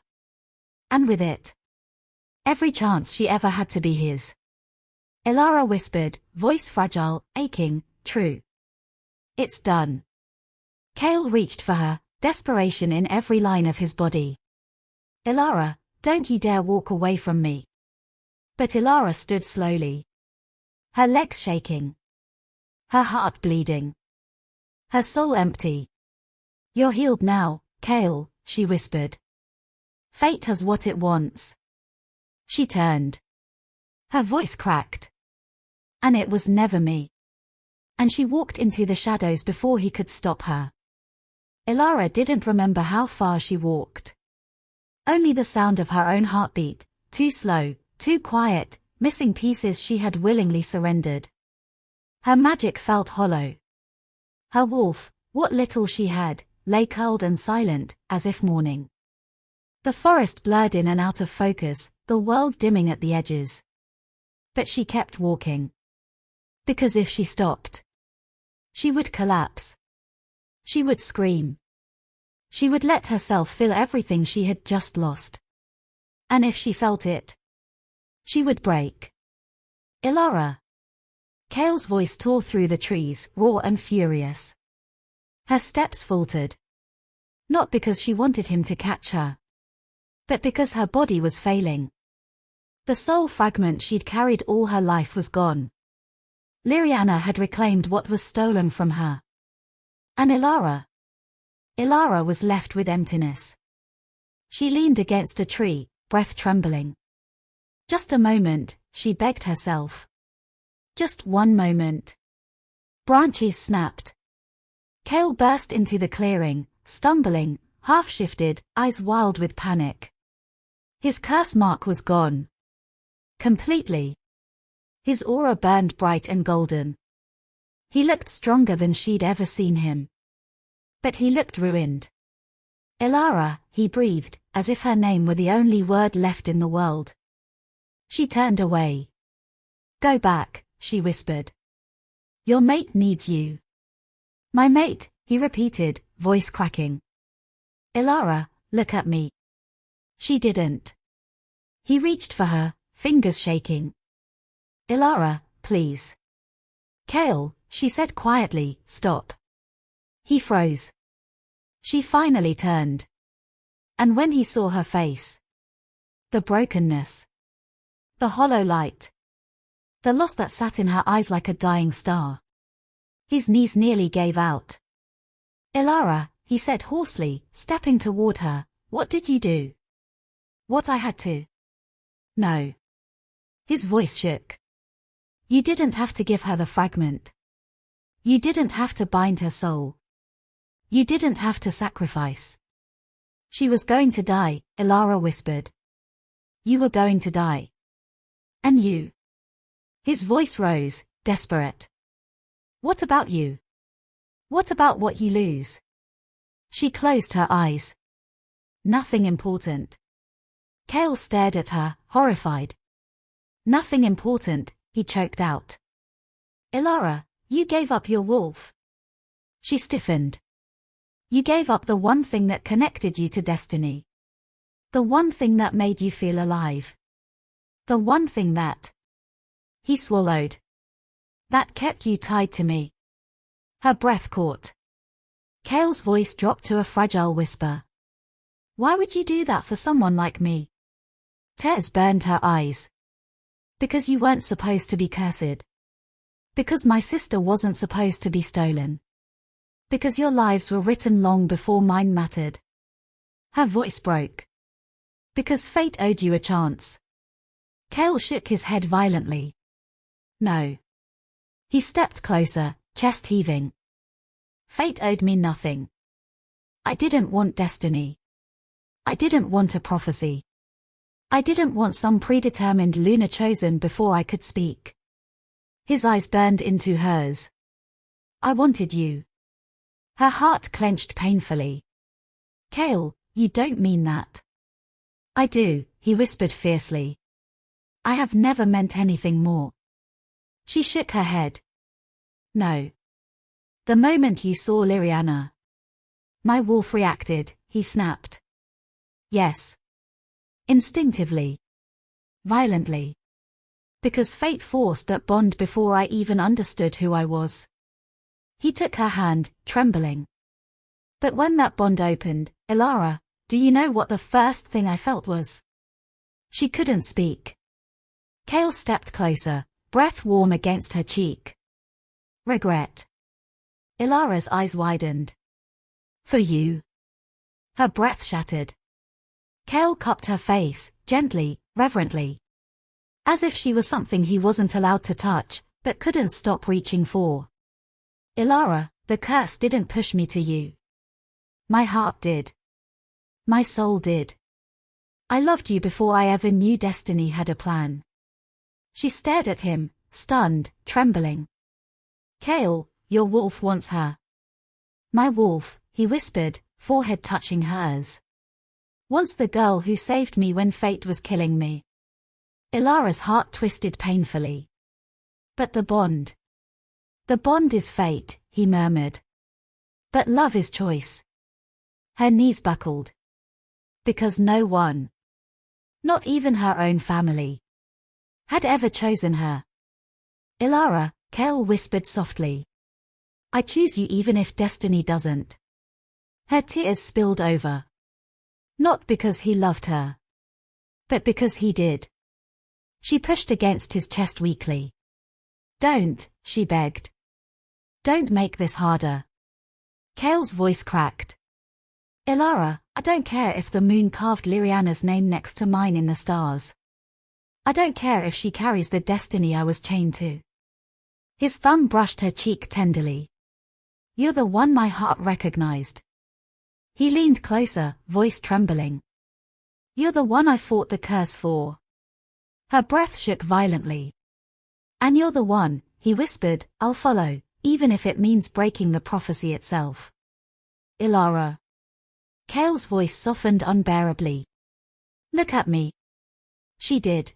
And with it, every chance she ever had to be his. Ilara whispered, voice fragile, aching, true. It's done. Kale reached for her, desperation in every line of his body. Ilara, don't you dare walk away from me. But Ilara stood slowly. Her legs shaking. Her heart bleeding. Her soul empty. You're healed now, Kale, she whispered. Fate has what it wants. She turned. Her voice cracked. And it was never me. And she walked into the shadows before he could stop her. Ilara didn't remember how far she walked. Only the sound of her own heartbeat, too slow, too quiet, missing pieces she had willingly surrendered. Her magic felt hollow. Her wolf, what little she had, lay curled and silent, as if mourning. The forest blurred in and out of focus, the world dimming at the edges. But she kept walking. Because if she stopped, she would collapse. She would scream. She would let herself feel everything she had just lost. And if she felt it, she would break. Ilara. Kale's voice tore through the trees, raw and furious. Her steps faltered. Not because she wanted him to catch her, but because her body was failing. The soul fragment she'd carried all her life was gone. Liriana had reclaimed what was stolen from her. And Ilara? Ilara was left with emptiness. She leaned against a tree, breath trembling. Just a moment, she begged herself. Just one moment. Branches snapped. Kale burst into the clearing, stumbling, half-shifted, eyes wild with panic. His curse mark was gone. Completely. His aura burned bright and golden. He looked stronger than she'd ever seen him. But he looked ruined. Ilara, he breathed, as if her name were the only word left in the world. She turned away. Go back, she whispered. Your mate needs you. My mate, he repeated, voice cracking. Ilara, look at me. She didn't. He reached for her, fingers shaking. Ilara, please. Kale, she said quietly, stop. He froze. She finally turned. And when he saw her face, the brokenness, the hollow light, the loss that sat in her eyes like a dying star, his knees nearly gave out. Ilara, he said hoarsely, stepping toward her. What did you do? What I had to? No. His voice shook. You didn't have to give her the fragment. You didn't have to bind her soul. You didn't have to sacrifice. She was going to die, Ilara whispered. You were going to die. And you. His voice rose, desperate. What about you? What about what you lose? She closed her eyes. Nothing important. Cale stared at her, horrified. Nothing important, he choked out. Ilara, you gave up your wolf. She stiffened. You gave up the one thing that connected you to destiny. The one thing that made you feel alive. The one thing that... He swallowed. That kept you tied to me. Her breath caught. Cale's voice dropped to a fragile whisper. Why would you do that for someone like me? Tears burned her eyes. Because you weren't supposed to be cursed. Because my sister wasn't supposed to be stolen. Because your lives were written long before mine mattered. Her voice broke. Because fate owed you a chance. Cale shook his head violently. No. He stepped closer, chest heaving. Fate owed me nothing. I didn't want destiny. I didn't want a prophecy. I didn't want some predetermined Luna chosen before I could speak. His eyes burned into hers. I wanted you. Her heart clenched painfully. Cale, you don't mean that. I do, he whispered fiercely. I have never meant anything more. She shook her head. No. The moment you saw Liriana. My wolf reacted, he snapped. Yes. Instinctively. Violently. Because fate forced that bond before I even understood who I was. He took her hand, trembling. But when that bond opened, Ilara, do you know what the first thing I felt was? She couldn't speak. Cale stepped closer, breath warm against her cheek. Regret. Ilara's eyes widened. For you. Her breath shattered. Cale cupped her face, gently, reverently. As if she was something he wasn't allowed to touch, but couldn't stop reaching for. Ilara, the curse didn't push me to you. My heart did. My soul did. I loved you before I ever knew destiny had a plan. She stared at him, stunned, trembling. Cale, your wolf wants her. My wolf, he whispered, forehead touching hers. Wants the girl who saved me when fate was killing me. Ilara's heart twisted painfully. But the bond. The bond is fate, he murmured. But love is choice. Her knees buckled. Because no one, not even her own family, had ever chosen her. Ilara, Cale whispered softly. I choose you even if destiny doesn't. Her tears spilled over. Not because he loved her. But because he did. She pushed against his chest weakly. Don't, she begged. Don't make this harder. Cale's voice cracked. Ilara, I don't care if the moon carved Liriana's name next to mine in the stars. I don't care if she carries the destiny I was chained to. His thumb brushed her cheek tenderly. You're the one my heart recognized. He leaned closer, voice trembling. You're the one I fought the curse for. Her breath shook violently. And you're the one, he whispered, I'll follow, even if it means breaking the prophecy itself. Ilara. Cale's voice softened unbearably. Look at me. She did.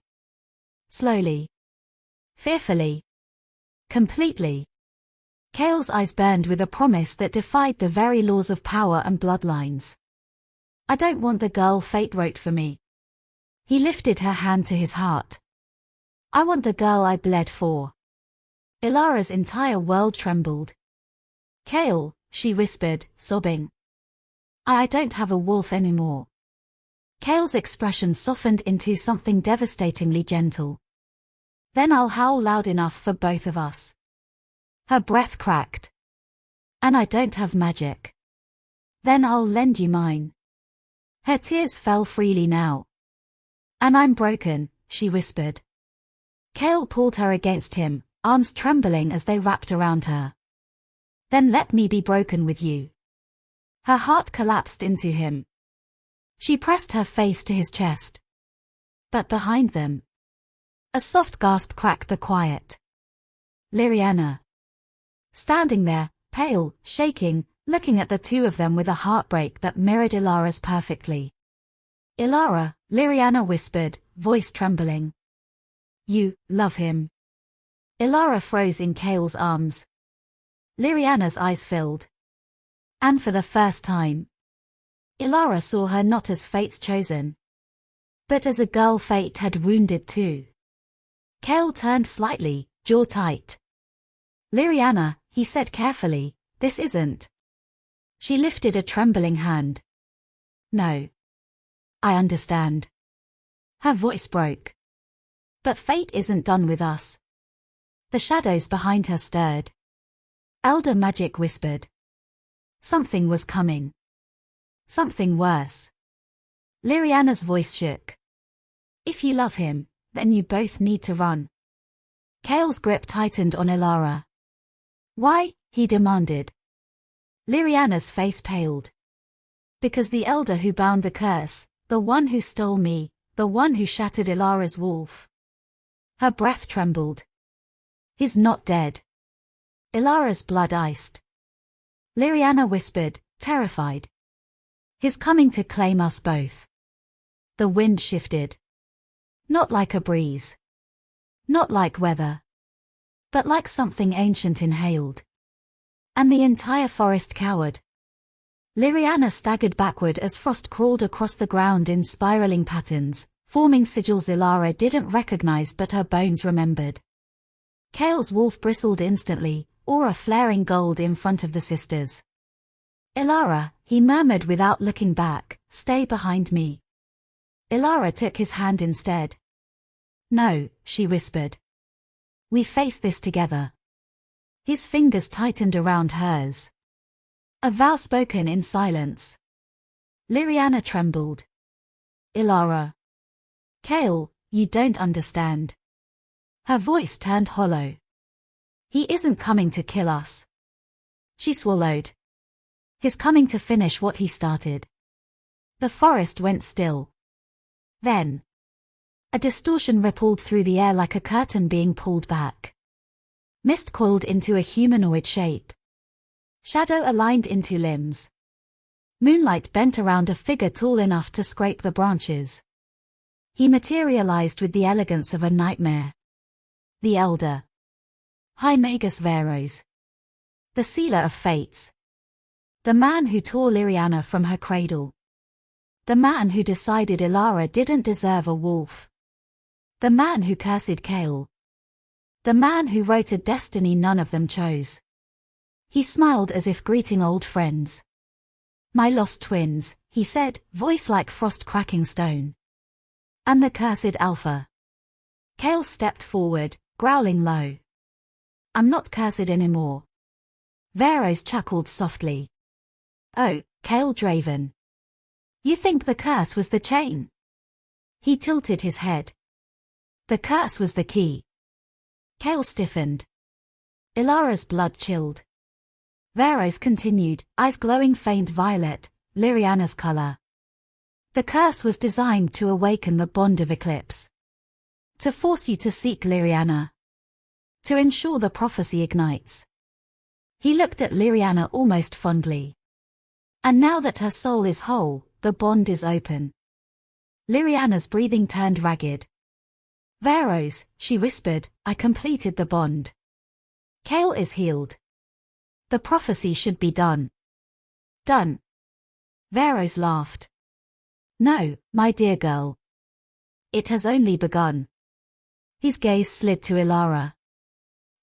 Slowly. Fearfully. Completely. Cale's eyes burned with a promise that defied the very laws of power and bloodlines. I don't want the girl fate wrote for me. He lifted her hand to his heart. I want the girl I bled for. Ilara's entire world trembled. Cale, she whispered, sobbing. I don't have a wolf anymore. Cale's expression softened into something devastatingly gentle. Then I'll howl loud enough for both of us. Her breath cracked. And I don't have magic. Then I'll lend you mine. Her tears fell freely now. And I'm broken, she whispered. Chaol pulled her against him, arms trembling as they wrapped around her. Then let me be broken with you. Her heart collapsed into him. She pressed her face to his chest. But behind them, a soft gasp cracked the quiet. Liriana. Standing there, pale, shaking, looking at the two of them with a heartbreak that mirrored Ilara's perfectly. Ilara, Liriana whispered, voice trembling. You love him. Ilara froze in Chaol's arms. Liriana's eyes filled. And for the first time, Ilara saw her not as fate's chosen, but as a girl fate had wounded too. Chaol turned slightly, jaw tight. Liriana, he said carefully, this isn't. She lifted a trembling hand. No. I understand. Her voice broke. But fate isn't done with us. The shadows behind her stirred. Elder Magic whispered. Something was coming. Something worse. Liriana's voice shook. If you love him, then you both need to run. Chaol's grip tightened on Ilara. Why? He demanded. Liriana's face paled. Because the elder who bound the curse, the one who stole me, the one who shattered Ilara's wolf. Her breath trembled. He's not dead. Ilara's blood iced. Liriana whispered, terrified. He's coming to claim us both. The wind shifted. Not like a breeze. Not like weather. But like something ancient inhaled. And the entire forest cowered. Liriana staggered backward as frost crawled across the ground in spiraling patterns, forming sigils Ilara didn't recognize but her bones remembered. Chaol's wolf bristled instantly, aura flaring gold in front of the sisters. Ilara, he murmured without looking back, stay behind me. Ilara took his hand instead. No, she whispered. We face this together. His fingers tightened around hers. A vow spoken in silence. Liriana trembled. Ilara. Chaol, you don't understand. Her voice turned hollow. He isn't coming to kill us. She swallowed. He's coming to finish what he started. The forest went still. Then, a distortion rippled through the air like a curtain being pulled back. Mist coiled into a humanoid shape. Shadow aligned into limbs. Moonlight bent around a figure tall enough to scrape the branches. He materialized with the elegance of a nightmare. The Elder. High Magus Veros. The Sealer of Fates. The man who tore Liriana from her cradle. The man who decided Ilara didn't deserve a wolf. The man who cursed Chaol. The man who wrote a destiny none of them chose. He smiled as if greeting old friends. My lost twins, he said, voice like frost cracking stone. And the cursed Alpha. Chaol stepped forward, growling low. I'm not cursed anymore. Veros chuckled softly. Oh, Chaol Draven. You think the curse was the chain? He tilted his head. The curse was the key. Chaol stiffened. Ilara's blood chilled. Veros continued, eyes glowing faint violet, Liriana's color. The curse was designed to awaken the bond of eclipse. To force you to seek Liriana. To ensure the prophecy ignites. He looked at Liriana almost fondly. And now that her soul is whole, the bond is open. Liriana's breathing turned ragged. Veros, she whispered, I completed the bond. Chaol is healed. The prophecy should be done. Done. Veros laughed. No, my dear girl. It has only begun. His gaze slid to Ilara.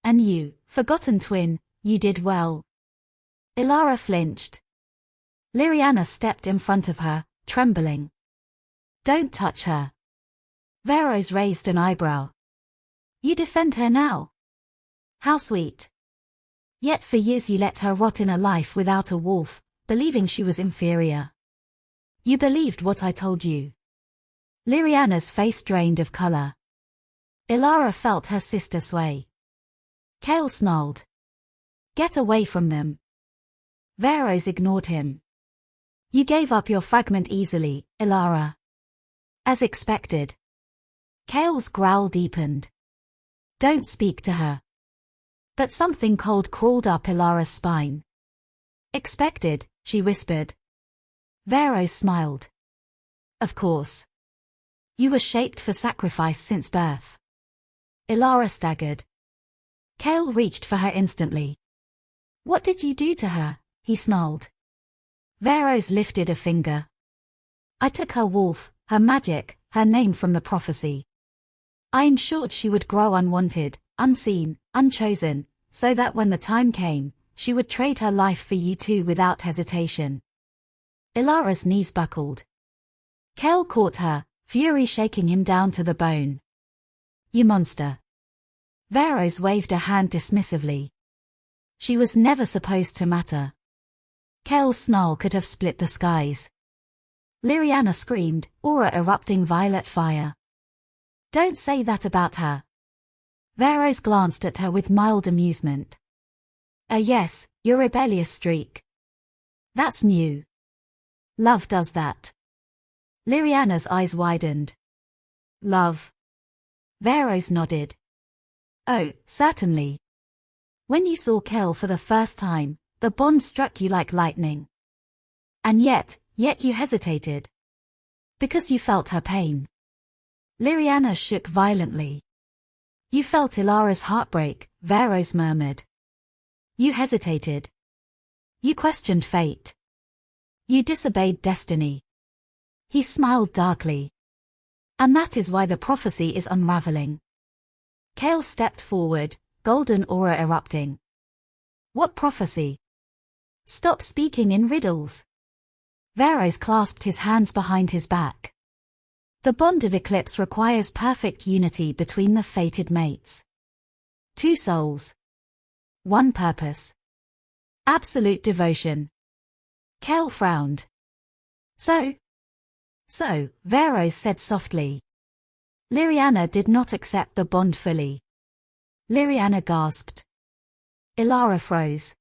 And you, forgotten twin, you did well. Ilara flinched. Liriana stepped in front of her, trembling. Don't touch her. Veros raised an eyebrow. You defend her now? How sweet. Yet for years you let her rot in a life without a wolf, believing she was inferior. You believed what I told you. Liriana's face drained of color. Ilara felt her sister sway. Kale snarled. Get away from them. Varos ignored him. You gave up your fragment easily, Ilara. As expected. Kale's growl deepened. Don't speak to her. But something cold crawled up Ilara's spine. Expected, she whispered. Varos smiled. Of course. You were shaped for sacrifice since birth. Ilara staggered. Kale reached for her instantly. What did you do to her? He snarled. Varos lifted a finger. I took her wolf, her magic, her name from the prophecy. I ensured she would grow unwanted, unseen, unchosen, so that when the time came, she would trade her life for you two without hesitation. Ilara's knees buckled. Kale caught her, fury shaking him down to the bone. You monster. Varos waved a hand dismissively. She was never supposed to matter. Kale's snarl could have split the skies. Liriana screamed, aura erupting violet fire. Don't say that about her. Varos glanced at her with mild amusement. Yes, your rebellious streak. That's new. Love does that. Liriana's eyes widened. Love. Varos nodded. Oh, certainly. When you saw Kale for the first time, the bond struck you like lightning. And yet you hesitated. Because you felt her pain. Liriana shook violently. You felt Ilara's heartbreak, Varos murmured. You hesitated. You questioned fate. You disobeyed destiny. He smiled darkly. And that is why the prophecy is unraveling. Kale stepped forward, golden aura erupting. What prophecy? Stop speaking in riddles. Varos clasped his hands behind his back. The bond of eclipse requires perfect unity between the fated mates. Two souls. One purpose. Absolute devotion. Kale frowned. So, Varos said softly. Liriana did not accept the bond fully. Liriana gasped. Ilara froze.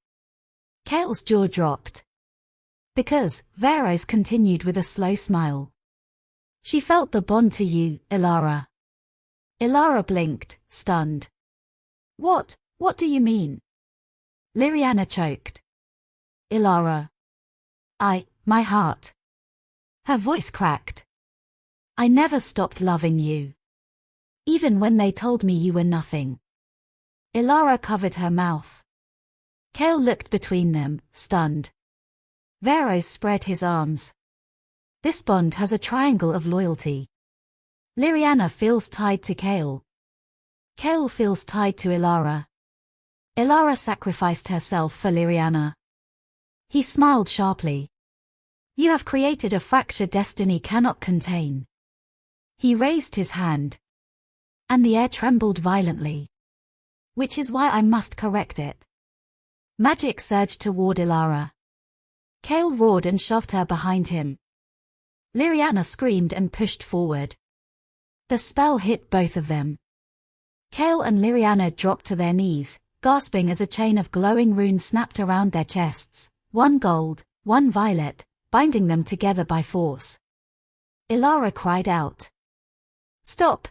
Kale's jaw dropped. Because, Varos continued with a slow smile. She felt the bond to you, Ilara. Ilara blinked, stunned. What do you mean? Liriana choked. Ilara. My heart. Her voice cracked. I never stopped loving you. Even when they told me you were nothing. Ilara covered her mouth. Kale looked between them, stunned. Varos spread his arms. This bond has a triangle of loyalty. Liriana feels tied to Kale. Kale feels tied to Ilara. Ilara sacrificed herself for Liriana. He smiled sharply. You have created a fracture destiny cannot contain. He raised his hand. And the air trembled violently. Which is why I must correct it. Magic surged toward Ilara. Kale roared and shoved her behind him. Liriana screamed and pushed forward. The spell hit both of them. Kale and Liriana dropped to their knees, gasping as a chain of glowing runes snapped around their chests, one gold, one violet, binding them together by force. Ilara cried out. Stop!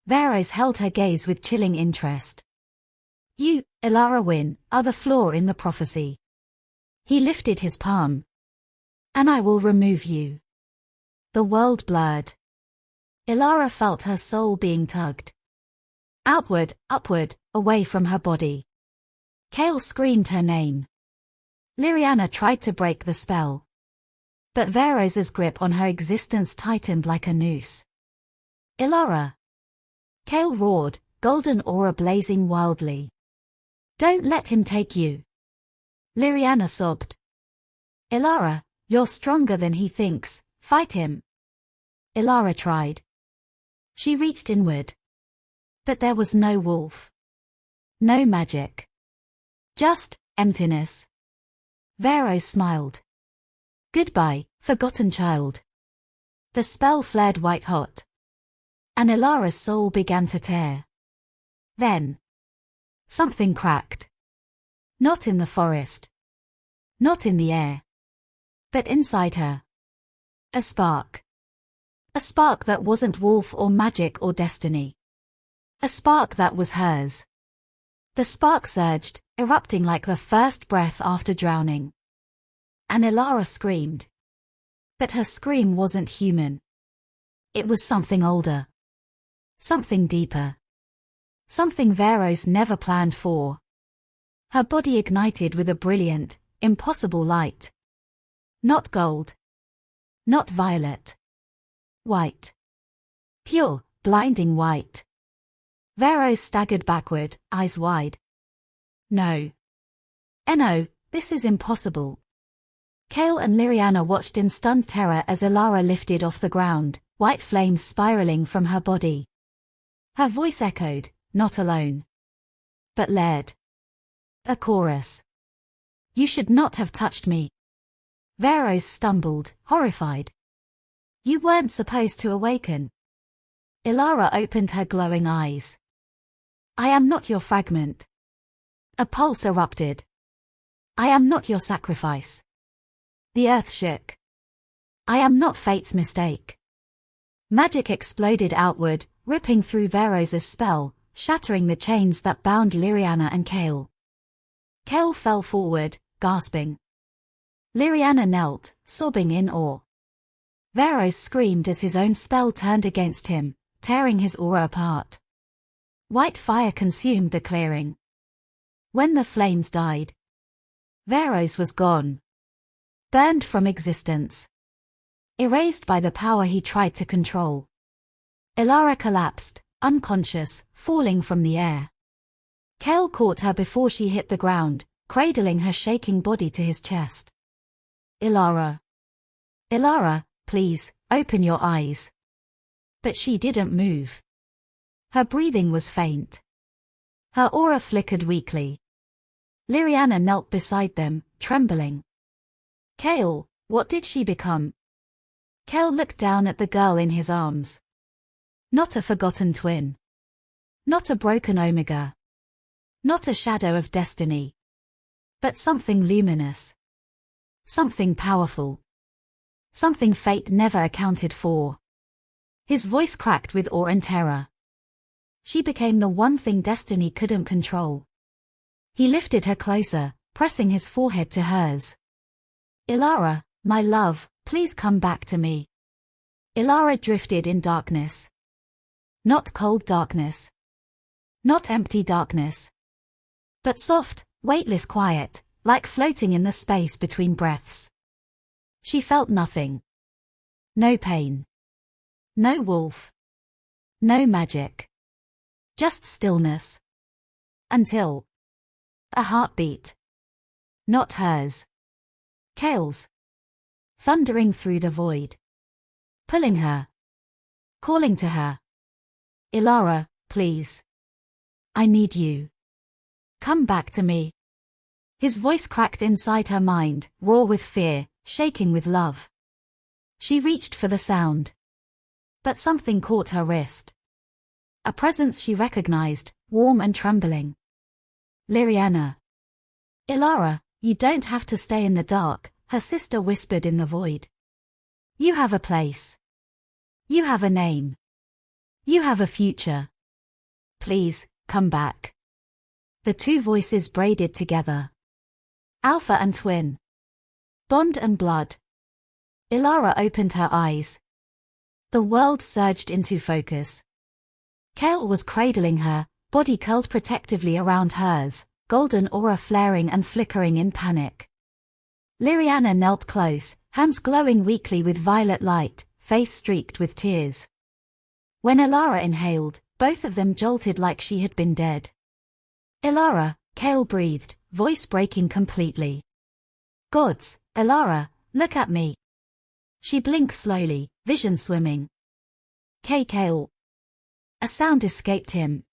Varos held her gaze with chilling interest. You, Ilara Wynn, are the flaw in the prophecy. He lifted his palm. And I will remove you. The world blurred. Ilara felt her soul being tugged. Outward, upward, away from her body. Kale screamed her name. Liriana tried to break the spell. But Varos's grip on her existence tightened like a noose. Ilara! Kale roared, golden aura blazing wildly. Don't let him take you. Liriana sobbed. Ilara, you're stronger than he thinks, fight him. Ilara tried. She reached inward. But there was no wolf. No magic. Just emptiness. Varos smiled. Goodbye, forgotten child. The spell flared white hot, and Ilara's soul began to tear. Then something cracked. Not in the forest. Not in the air. But inside her. A spark. A spark that wasn't wolf or magic or destiny. A spark that was hers. The spark surged, erupting like the first breath after drowning. And Ilara screamed. But her scream wasn't human. It was something older. Something deeper. Something Veros never planned for. Her body ignited with a brilliant, impossible light. Not gold. Not violet. White. Pure, blinding white. Veros staggered backward, eyes wide. No. Eno, this is impossible. Kale and Liriana watched in stunned terror as Ilara lifted off the ground, white flames spiraling from her body. Her voice echoed, not alone, but led. A chorus. You should not have touched me. Veros stumbled, horrified. You weren't supposed to awaken. Ilara opened her glowing eyes. I am not your fragment. A pulse erupted. I am not your sacrifice. The earth shook. I am not fate's mistake. Magic exploded outward, ripping through Veros' spell, shattering the chains that bound Liriana and Kale. Kale fell forward, gasping. Liriana knelt, sobbing in awe. Veros screamed as his own spell turned against him, tearing his aura apart. White fire consumed the clearing. When the flames died, Veros was gone. Burned from existence. Erased by the power he tried to control. Ilara collapsed, unconscious, falling from the air. Kale caught her before she hit the ground, cradling her shaking body to his chest. Ilara. Ilara, please, open your eyes. But she didn't move. Her breathing was faint. Her aura flickered weakly. Liriana knelt beside them, trembling. Kale, what did she become? Kale looked down at the girl in his arms. Not a forgotten twin. Not a broken Omega. Not a shadow of destiny. But something luminous. Something powerful. Something fate never accounted for. His voice cracked with awe and terror. She became the one thing destiny couldn't control. He lifted her closer, pressing his forehead to hers. Ilara, my love, please come back to me. Ilara drifted in darkness. Not cold darkness. Not empty darkness. But soft, weightless quiet, like floating in the space between breaths. She felt nothing. No pain. No wolf. No magic. Just stillness. Until a heartbeat. Not hers. Kale's. Thundering through the void. Pulling her. Calling to her. Ilara, please. I need you. Come back to me. His voice cracked inside her mind, raw with fear, shaking with love. She reached for the sound. But something caught her wrist. A presence she recognized, warm and trembling. Liriana. Ilara, you don't have to stay in the dark, her sister whispered in the void. You have a place. You have a name. You have a future. Please, come back. The two voices braided together. Alpha and twin. Bond and blood. Ilara opened her eyes. The world surged into focus. Kale was cradling her, body curled protectively around hers, golden aura flaring and flickering in panic. Liriana knelt close, hands glowing weakly with violet light, face streaked with tears. When Ilara inhaled, both of them jolted like she had been dead. Ilara, Kale breathed, voice breaking completely. Gods, Ilara, look at me. She blinked slowly, vision swimming. Kale. A sound escaped him.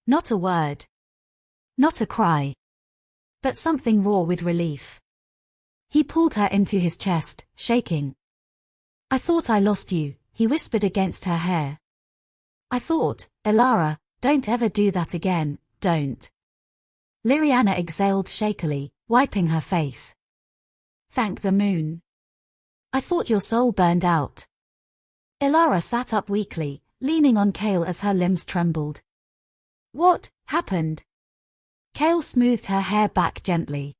Not a word. Not a cry. But something raw with relief. He pulled her into his chest, shaking. I thought I lost you, he whispered against her hair. I thought, Elara, don't ever do that again, don't. Liriana exhaled shakily, wiping her face. Thank the moon. I thought your soul burned out. Elara sat up weakly, leaning on Kale as her limbs trembled. What happened? Kale smoothed her hair back gently.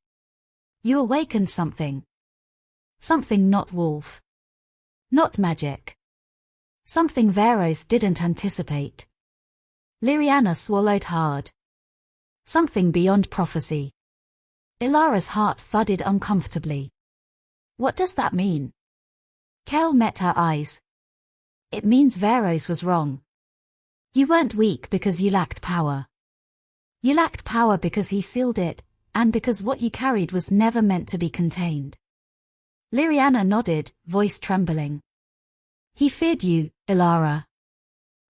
You awakened something. Something not wolf. Not magic. Something Varos didn't anticipate. Liriana swallowed hard. Something beyond prophecy. Elara's heart thudded uncomfortably. What does that mean? Kale met her eyes. It means Varos was wrong. You weren't weak because you lacked power. You lacked power because he sealed it, and because what you carried was never meant to be contained. Liriana nodded, voice trembling. He feared you, Elara.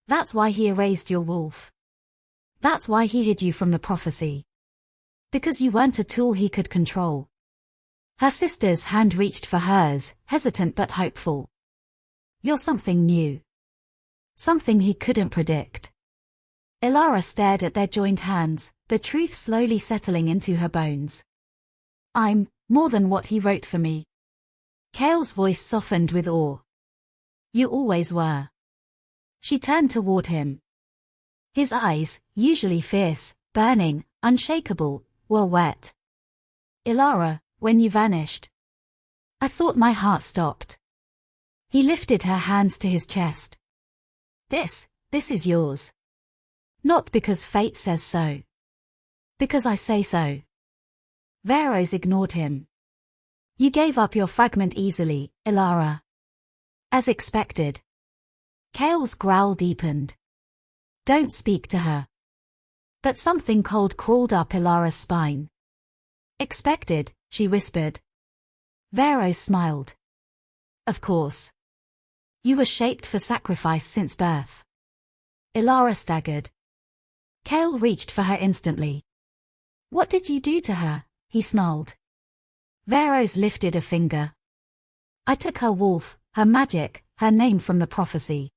That's why he erased your wolf. That's why he hid you from the prophecy. Because you weren't a tool he could control. Her sister's hand reached for hers, hesitant but hopeful. You're something new. Something he couldn't predict. Elara stared at their joined hands, the truth slowly settling into her bones. I'm more than what he wrote for me. Kale's voice softened with awe. You always were. She turned toward him. His eyes, usually fierce, burning, unshakable, were wet. Elara, when you vanished, I thought my heart stopped. He lifted her hands to his chest. This is yours. Not because fate says so. Because I say so. Varos ignored him. You gave up your fragment easily, Elara. As expected. Kale's growl deepened. Don't speak to her. But something cold crawled up Elara's spine. Expected, she whispered. Varos smiled. Of course. You were shaped for sacrifice since birth. Elara staggered. Kale reached for her instantly. What did you do to her? He snarled. Varos lifted a finger. I took her wolf, her magic, her name from the prophecy.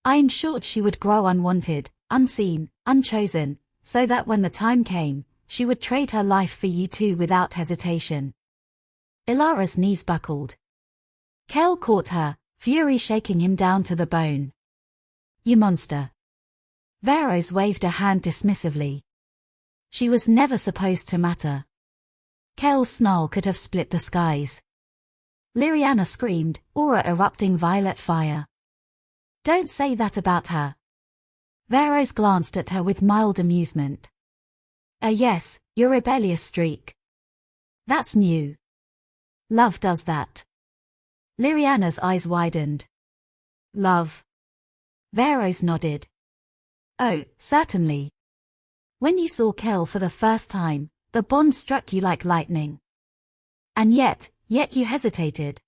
I ensured she would grow unwanted, unseen, unchosen, so that when the time came, she would trade her life for you two without hesitation. Elara's knees buckled. Kale caught her, fury shaking him down to the bone. You monster. Varos waved a hand dismissively. She was never supposed to matter. Kale's snarl could have split the skies. Liriana screamed, aura erupting violet fire. Don't say that about her. Varos glanced at her with mild amusement. Yes, your rebellious streak. That's new. Love does that. Liriana's eyes widened. Love. Varos nodded. Oh, certainly. When you saw Kale for the first time, the bond struck you like lightning. And yet you hesitated.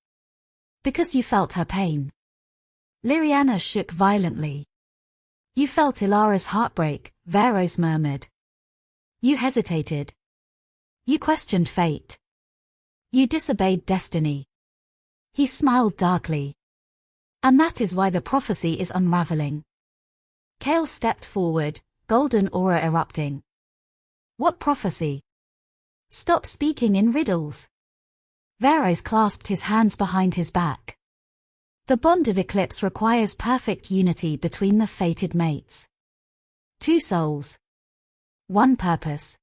Because you felt her pain. Liriana shook violently. You felt Elara's heartbreak, Varos murmured. You hesitated. You questioned fate. You disobeyed destiny. He smiled darkly. And that is why the prophecy is unraveling. Kale stepped forward, golden aura erupting. What prophecy? Stop speaking in riddles. Varos clasped his hands behind his back. The bond of eclipse requires perfect unity between the fated mates. Two souls. One purpose.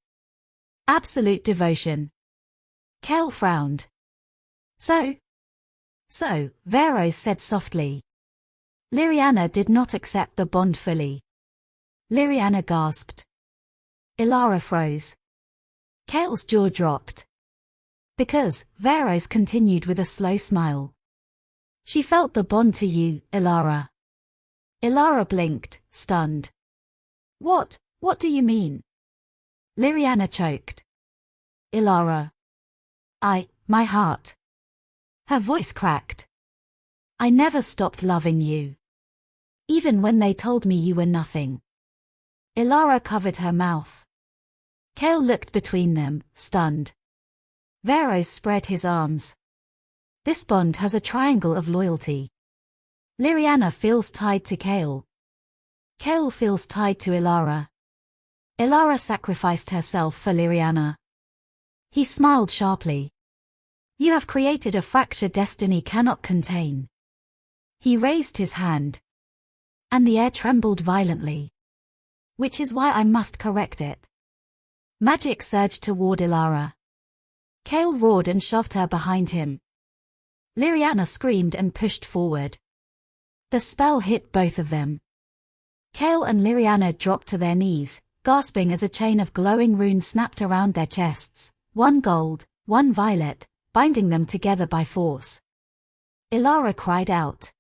Absolute devotion. Kale frowned. So, Varos said softly. Liriana did not accept the bond fully. Liriana gasped. Elara froze. Kale's jaw dropped. Because, Varos continued with a slow smile. She felt the bond to you, Elara. Elara blinked, stunned. What do you mean? Liriana choked. Elara. My heart. Her voice cracked. I never stopped loving you. Even when they told me you were nothing. Elara covered her mouth. Kale looked between them, stunned. Veros spread his arms. This bond has a triangle of loyalty. Liriana feels tied to Chaol. Chaol feels tied to Ilara. Ilara sacrificed herself for Liriana. He smiled sharply. You have created a fracture destiny cannot contain. He raised his hand. And the air trembled violently. Which is why I must correct it. Magic surged toward Ilara. Chaol roared and shoved her behind him. Liriana screamed and pushed forward. The spell hit both of them. Chaol and Liriana dropped to their knees, gasping as a chain of glowing runes snapped around their chests, one gold, one violet, binding them together by force. Ilara cried out.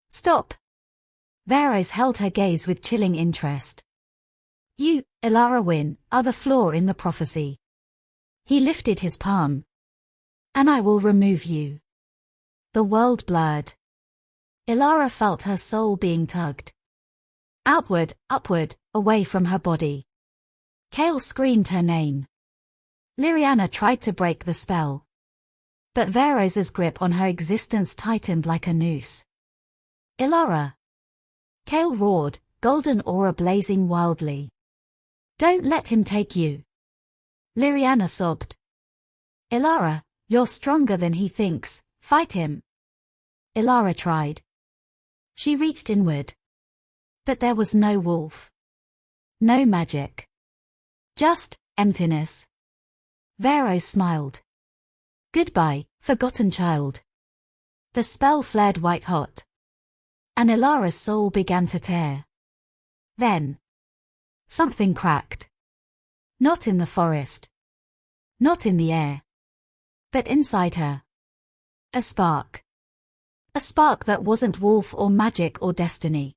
Stop! Veros held her gaze with chilling interest. You, Ilara Wynn, are the flaw in the prophecy. He lifted his palm. And I will remove you. The world blurred. Ilara felt her soul being tugged. Outward, upward, away from her body. Chaol screamed her name. Liriana tried to break the spell. But Veros's grip on her existence tightened like a noose. Ilara! Chaol roared, golden aura blazing wildly. Don't let him take you. Liriana sobbed. Ilara, you're stronger than he thinks, fight him. Ilara tried. She reached inward. But there was no wolf. No magic. Just emptiness. Veros smiled. Goodbye, forgotten child. The spell flared white-hot. And Ilara's soul began to tear. Then something cracked. Not in the forest. Not in the air. But inside her. A spark. A spark that wasn't wolf or magic or destiny.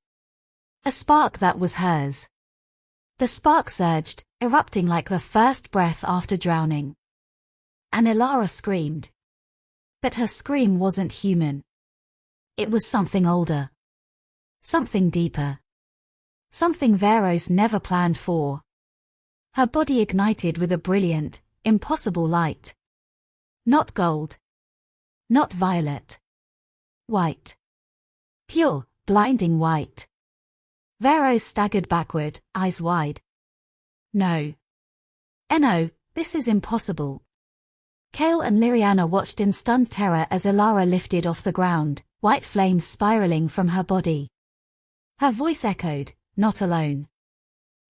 A spark that was hers. The spark surged, erupting like the first breath after drowning. And Ilara screamed. But her scream wasn't human. It was something older. Something deeper. Something Veros never planned for. Her body ignited with a brilliant, impossible light. Not gold. Not violet. White. Pure, blinding white. Veros staggered backward, eyes wide. No. Eno, this is impossible. Chaol and Liriana watched in stunned terror as Ilara lifted off the ground, white flames spiraling from her body. Her voice echoed, not alone.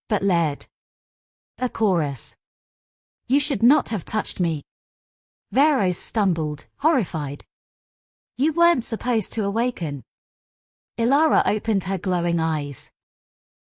But led. A chorus. You should not have touched me. Veros stumbled, horrified. You weren't supposed to awaken. Ilara opened her glowing eyes.